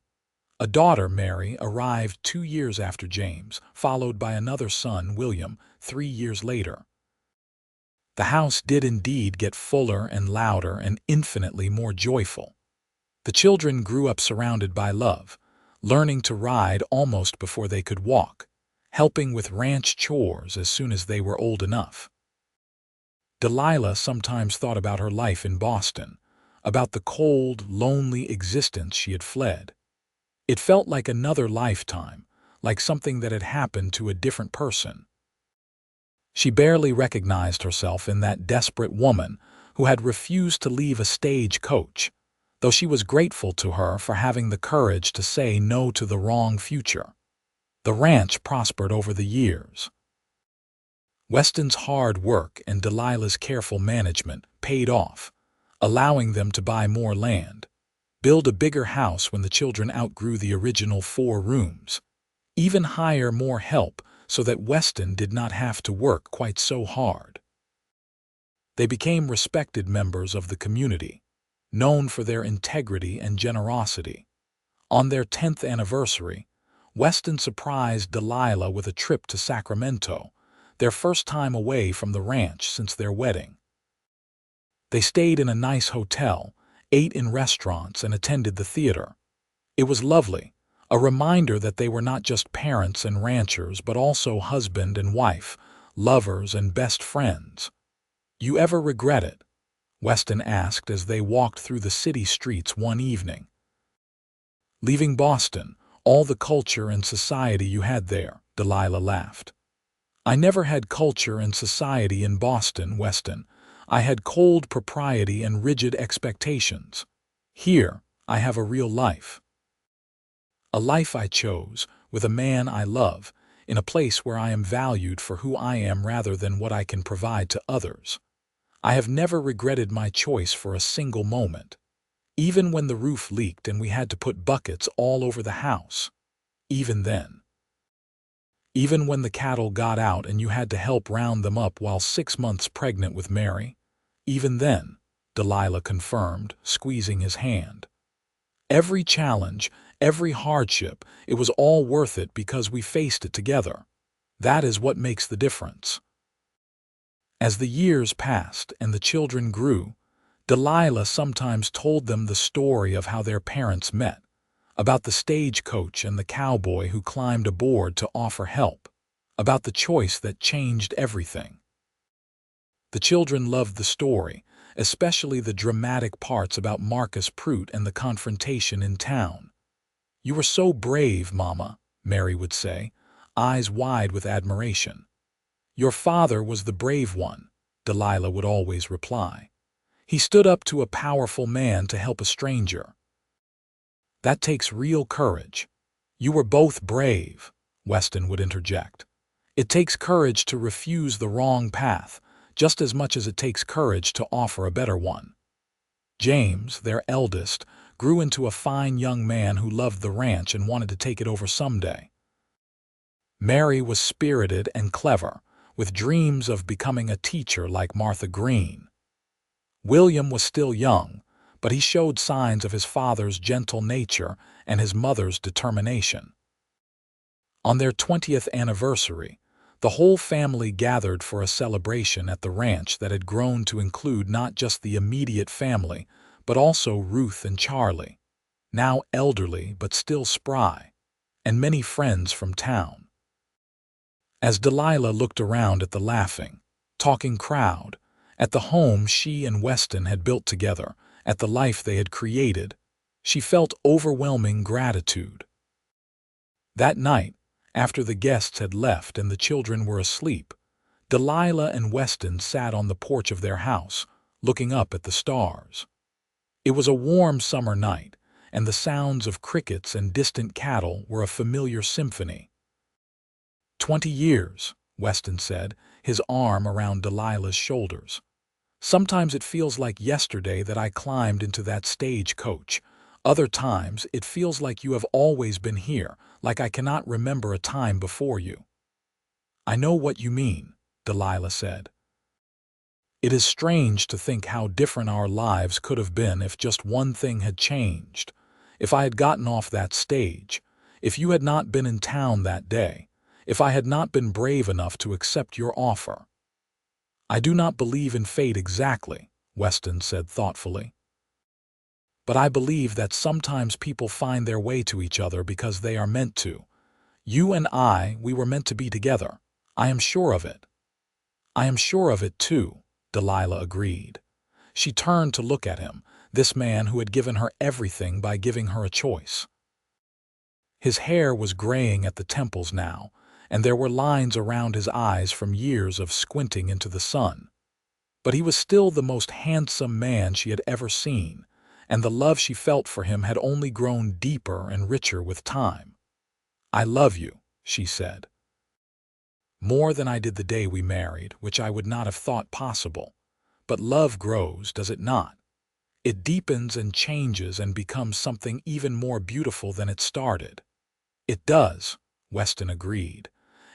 A daughter, Mary, arrived 2 years after James, followed by another son, William, 3 years later. The house did indeed get fuller and louder and infinitely more joyful. The children grew up surrounded by love, learning to ride almost before they could walk, helping with ranch chores as soon as they were old enough. Delilah sometimes thought about her life in Boston, about the cold, lonely existence she had fled. It felt like another lifetime, like something that had happened to a different person. She barely recognized herself in that desperate woman who had refused to leave a stagecoach, though she was grateful to her for having the courage to say no to the wrong future. The ranch prospered over the years. Weston's hard work and Delilah's careful management paid off, allowing them to buy more land, build a bigger house when the children outgrew the original 4 rooms, even hire more help so that Weston did not have to work quite so hard. They became respected members of the community, known for their integrity and generosity. On their 10th anniversary, Weston surprised Delilah with a trip to Sacramento, their first time away from the ranch since their wedding. They stayed in a nice hotel, ate in restaurants, and attended the theater. It was lovely, a reminder that they were not just parents and ranchers, but also husband and wife, lovers and best friends. "You ever regret it?" Weston asked as they walked through the city streets one evening. "Leaving Boston, all the culture and society you had there," Delilah laughed. "I never had culture and society in Boston, Weston. I had cold propriety and rigid expectations. Here, I have a real life. A life I chose, with a man I love, in a place where I am valued for who I am rather than what I can provide to others. I have never regretted my choice for a single moment. Even when the roof leaked and we had to put buckets all over the house. Even then." Even when the cattle got out and you had to help round them up while 6 months pregnant with Mary? Even then, Delilah confirmed, squeezing his hand. Every challenge, every hardship, it was all worth it because we faced it together. That is what makes the difference. As the years passed and the children grew, Delilah sometimes told them the story of how their parents met, about the stagecoach and the cowboy who climbed aboard to offer help, about the choice that changed everything. The children loved the story, especially the dramatic parts about Marcus Pruitt and the confrontation in town. "You were so brave, Mama," Mary would say, eyes wide with admiration. "Your father was the brave one," Delilah would always reply. "He stood up to a powerful man to help a stranger." "That takes real courage." "You were both brave," Weston would interject. "It takes courage to refuse the wrong path, just as much as it takes courage to offer a better one." James, their eldest, grew into a fine young man who loved the ranch and wanted to take it over someday. Mary was spirited and clever, with dreams of becoming a teacher like Martha Green. William was still young, but he showed signs of his father's gentle nature and his mother's determination. On their 20th anniversary, the whole family gathered for a celebration at the ranch that had grown to include not just the immediate family, but also Ruth and Charlie, now elderly but still spry, and many friends from town. As Delilah looked around at the laughing, talking crowd, at the home she and Weston had built together, at the life they had created, she felt overwhelming gratitude. That night, after the guests had left and the children were asleep, Delilah and Weston sat on the porch of their house, looking up at the stars. It was a warm summer night, and the sounds of crickets and distant cattle were a familiar symphony. 20 years, Weston said, his arm around Delilah's shoulders. "Sometimes it feels like yesterday that I climbed into that stagecoach. Other times it feels like you have always been here, like I cannot remember a time before you." "I know what you mean," Delilah said. "It is strange to think how different our lives could have been if just one thing had changed. If I had gotten off that stage, if you had not been in town that day, if I had not been brave enough to accept your offer." "I do not believe in fate exactly," Weston said thoughtfully. "But I believe that sometimes people find their way to each other because they are meant to. You and I, we were meant to be together. I am sure of it." "I am sure of it too," Delilah agreed. She turned to look at him, this man who had given her everything by giving her a choice. His hair was graying at the temples now, and there were lines around his eyes from years of squinting into the sun. But he was still the most handsome man she had ever seen, and the love she felt for him had only grown deeper and richer with time. "I love you," she said. "More than I did the day we married, which I would not have thought possible. But love grows, does it not? It deepens and changes and becomes something even more beautiful than it started." "It does," Weston agreed.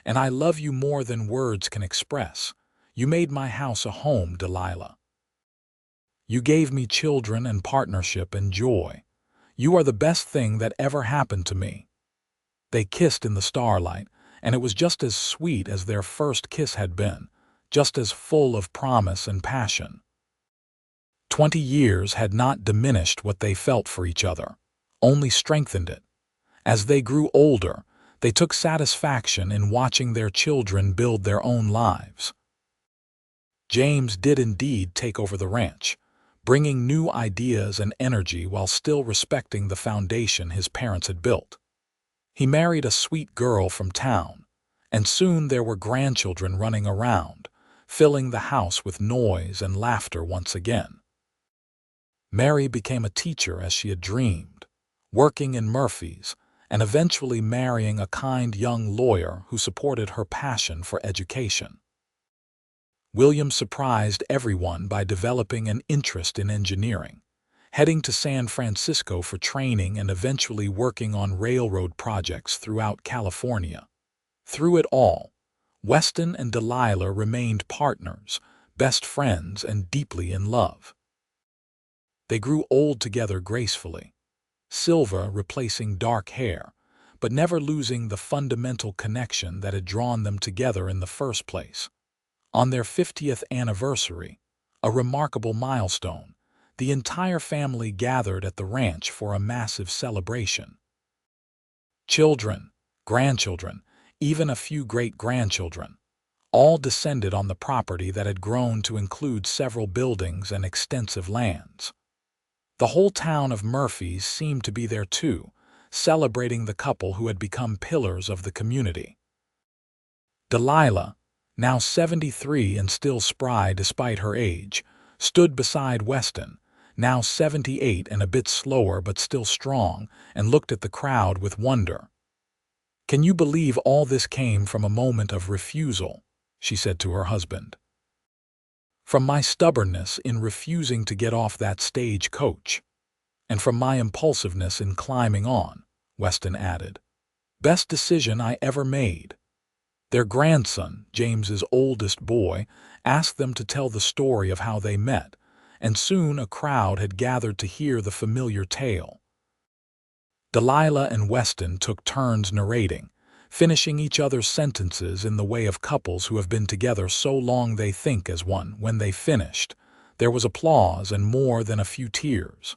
"And I love you more than words can express. You made my house a home, Delilah. You gave me children and partnership and joy. You are the best thing that ever happened to me." They kissed in the starlight, and it was just as sweet as their first kiss had been, just as full of promise and passion. 20 years had not diminished what they felt for each other, only strengthened it. As they grew older, they took satisfaction in watching their children build their own lives. James did indeed take over the ranch, bringing new ideas and energy while still respecting the foundation his parents had built. He married a sweet girl from town, and soon there were grandchildren running around, filling the house with noise and laughter once again. Mary became a teacher as she had dreamed, working in Murphy's, and eventually marrying a kind young lawyer who supported her passion for education. William surprised everyone by developing an interest in engineering, heading to San Francisco for training and eventually working on railroad projects throughout California. Through it all, Weston and Delilah remained partners, best friends, and deeply in love. They grew old together gracefully, silver replacing dark hair, but never losing the fundamental connection that had drawn them together in the first place. On their 50th anniversary, a remarkable milestone, the entire family gathered at the ranch for a massive celebration. Children, grandchildren, even a few great-grandchildren, all descended on the property that had grown to include several buildings and extensive lands. The whole town of Murphys seemed to be there too, celebrating the couple who had become pillars of the community. Delilah, now 73 and still spry despite her age, stood beside Weston, now 78 and a bit slower but still strong, and looked at the crowd with wonder. "Can you believe all this came from a moment of refusal?" she said to her husband. "From my stubbornness in refusing to get off that stage coach, and from my impulsiveness in climbing on," Weston added. "Best decision I ever made." Their grandson, James's oldest boy, asked them to tell the story of how they met, and soon a crowd had gathered to hear the familiar tale. Delilah and Weston took turns narrating, finishing each other's sentences in the way of couples who have been together so long they think as one. When they finished, there was applause and more than a few tears.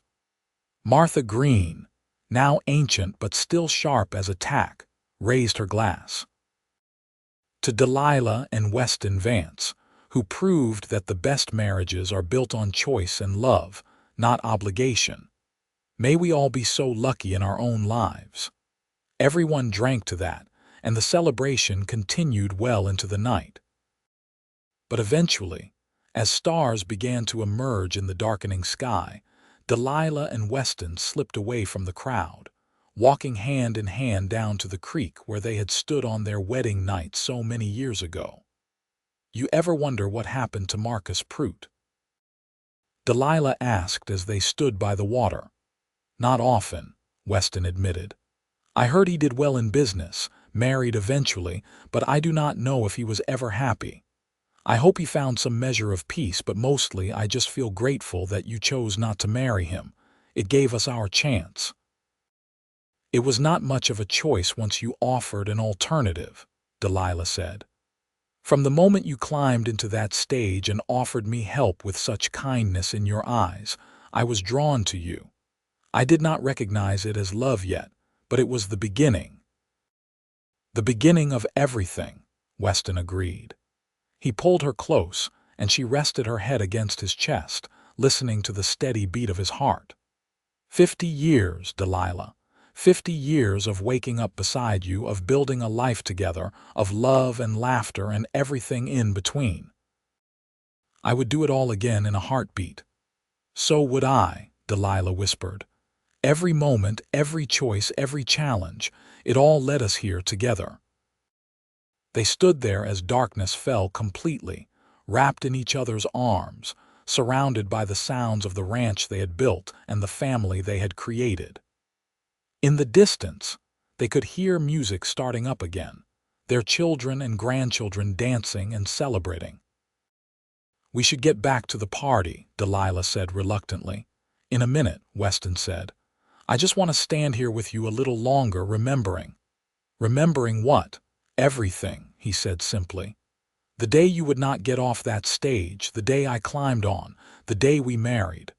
Martha Green, now ancient but still sharp as a tack, raised her glass. "To Delilah and Weston Vance, who proved that the best marriages are built on choice and love, not obligation. May we all be so lucky in our own lives." Everyone drank to that, and the celebration continued well into the night. But eventually, as stars began to emerge in the darkening sky, Delilah and Weston slipped away from the crowd, walking hand in hand down to the creek where they had stood on their wedding night so many years ago. "You ever wonder what happened to Marcus Pruitt?" Delilah asked as they stood by the water. "Not often," Weston admitted. "I heard he did well in business, married eventually, but I do not know if he was ever happy. I hope he found some measure of peace, but mostly I just feel grateful that you chose not to marry him. It gave us our chance." "It was not much of a choice once you offered an alternative," Delilah said. "From the moment you climbed into that stage and offered me help with such kindness in your eyes, I was drawn to you. I did not recognize it as love yet, but it was the beginning." "The beginning of everything," Weston agreed. He pulled her close, and she rested her head against his chest, listening to the steady beat of his heart. 50 years, Delilah. 50 years of waking up beside you, of building a life together, of love and laughter and everything in between. I would do it all again in a heartbeat." "So would I," Delilah whispered. "Every moment, every choice, every challenge, it all led us here together." They stood there as darkness fell completely, wrapped in each other's arms, surrounded by the sounds of the ranch they had built and the family they had created. In the distance, they could hear music starting up again, their children and grandchildren dancing and celebrating. "We should get back to the party," Delilah said reluctantly. "In a minute," Weston said. "I just want to stand here with you a little longer, remembering." "Remembering what?" "Everything," he said simply. "The day you would not get off that stage, the day I climbed on, the day we married.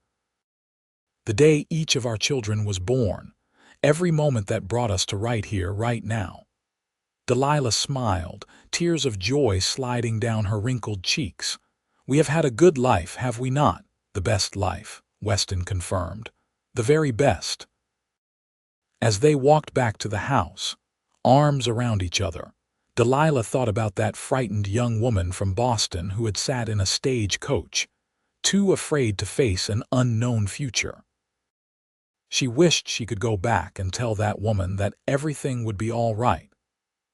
The day each of our children was born, every moment that brought us to right here, right now." Delilah smiled, tears of joy sliding down her wrinkled cheeks. "We have had a good life, have we not?" "The best life," Weston confirmed. "The very best." As they walked back to the house, arms around each other, Delilah thought about that frightened young woman from Boston who had sat in a stage coach, too afraid to face an unknown future. She wished she could go back and tell that woman that everything would be all right,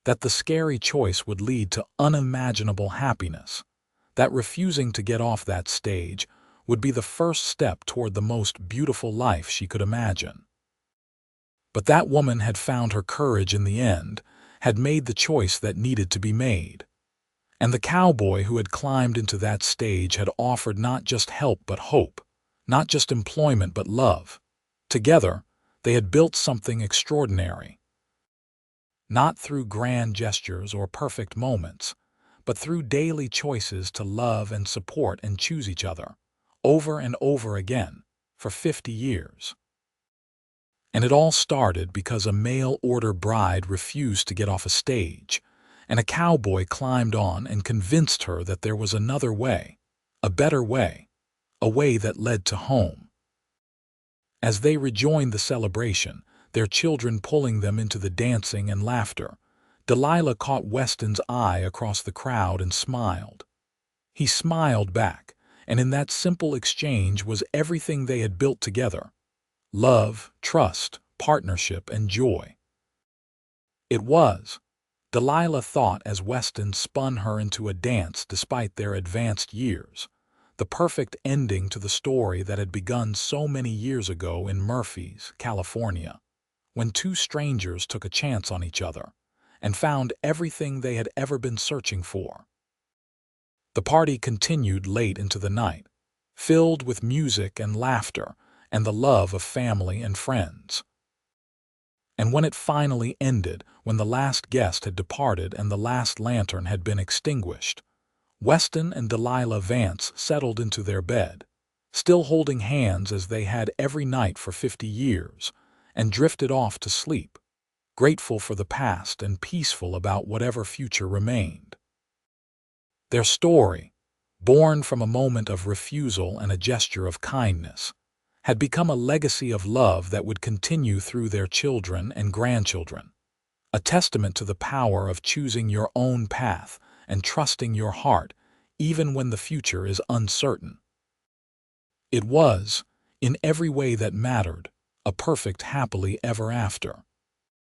that the scary choice would lead to unimaginable happiness, that refusing to get off that stage would be the first step toward the most beautiful life she could imagine. But that woman had found her courage in the end, had made the choice that needed to be made. And the cowboy who had climbed into that stage had offered not just help but hope, not just employment but love. Together, they had built something extraordinary. Not through grand gestures or perfect moments, but through daily choices to love and support and choose each other, over and over again, for 50 years. And it all started because a mail-order bride refused to get off a stage, and a cowboy climbed on and convinced her that there was another way, a better way, a way that led to home. As they rejoined the celebration, their children pulling them into the dancing and laughter, Delilah caught Weston's eye across the crowd and smiled. He smiled back, and in that simple exchange was everything they had built together: love, trust, partnership, and joy. It was, Delilah thought as Weston spun her into a dance despite their advanced years, the perfect ending to the story that had begun so many years ago in Murphy's, California, when two strangers took a chance on each other and found everything they had ever been searching for. The party continued late into the night, filled with music and laughter and the love of family and friends. And when it finally ended, when the last guest had departed and the last lantern had been extinguished, Weston and Delilah Vance settled into their bed, still holding hands as they had every night for 50 years, and drifted off to sleep, grateful for the past and peaceful about whatever future remained. Their story, born from a moment of refusal and a gesture of kindness, had become a legacy of love that would continue through their children and grandchildren, a testament to the power of choosing your own path and trusting your heart even when the future is uncertain. It was, in every way that mattered, a perfect happily ever after.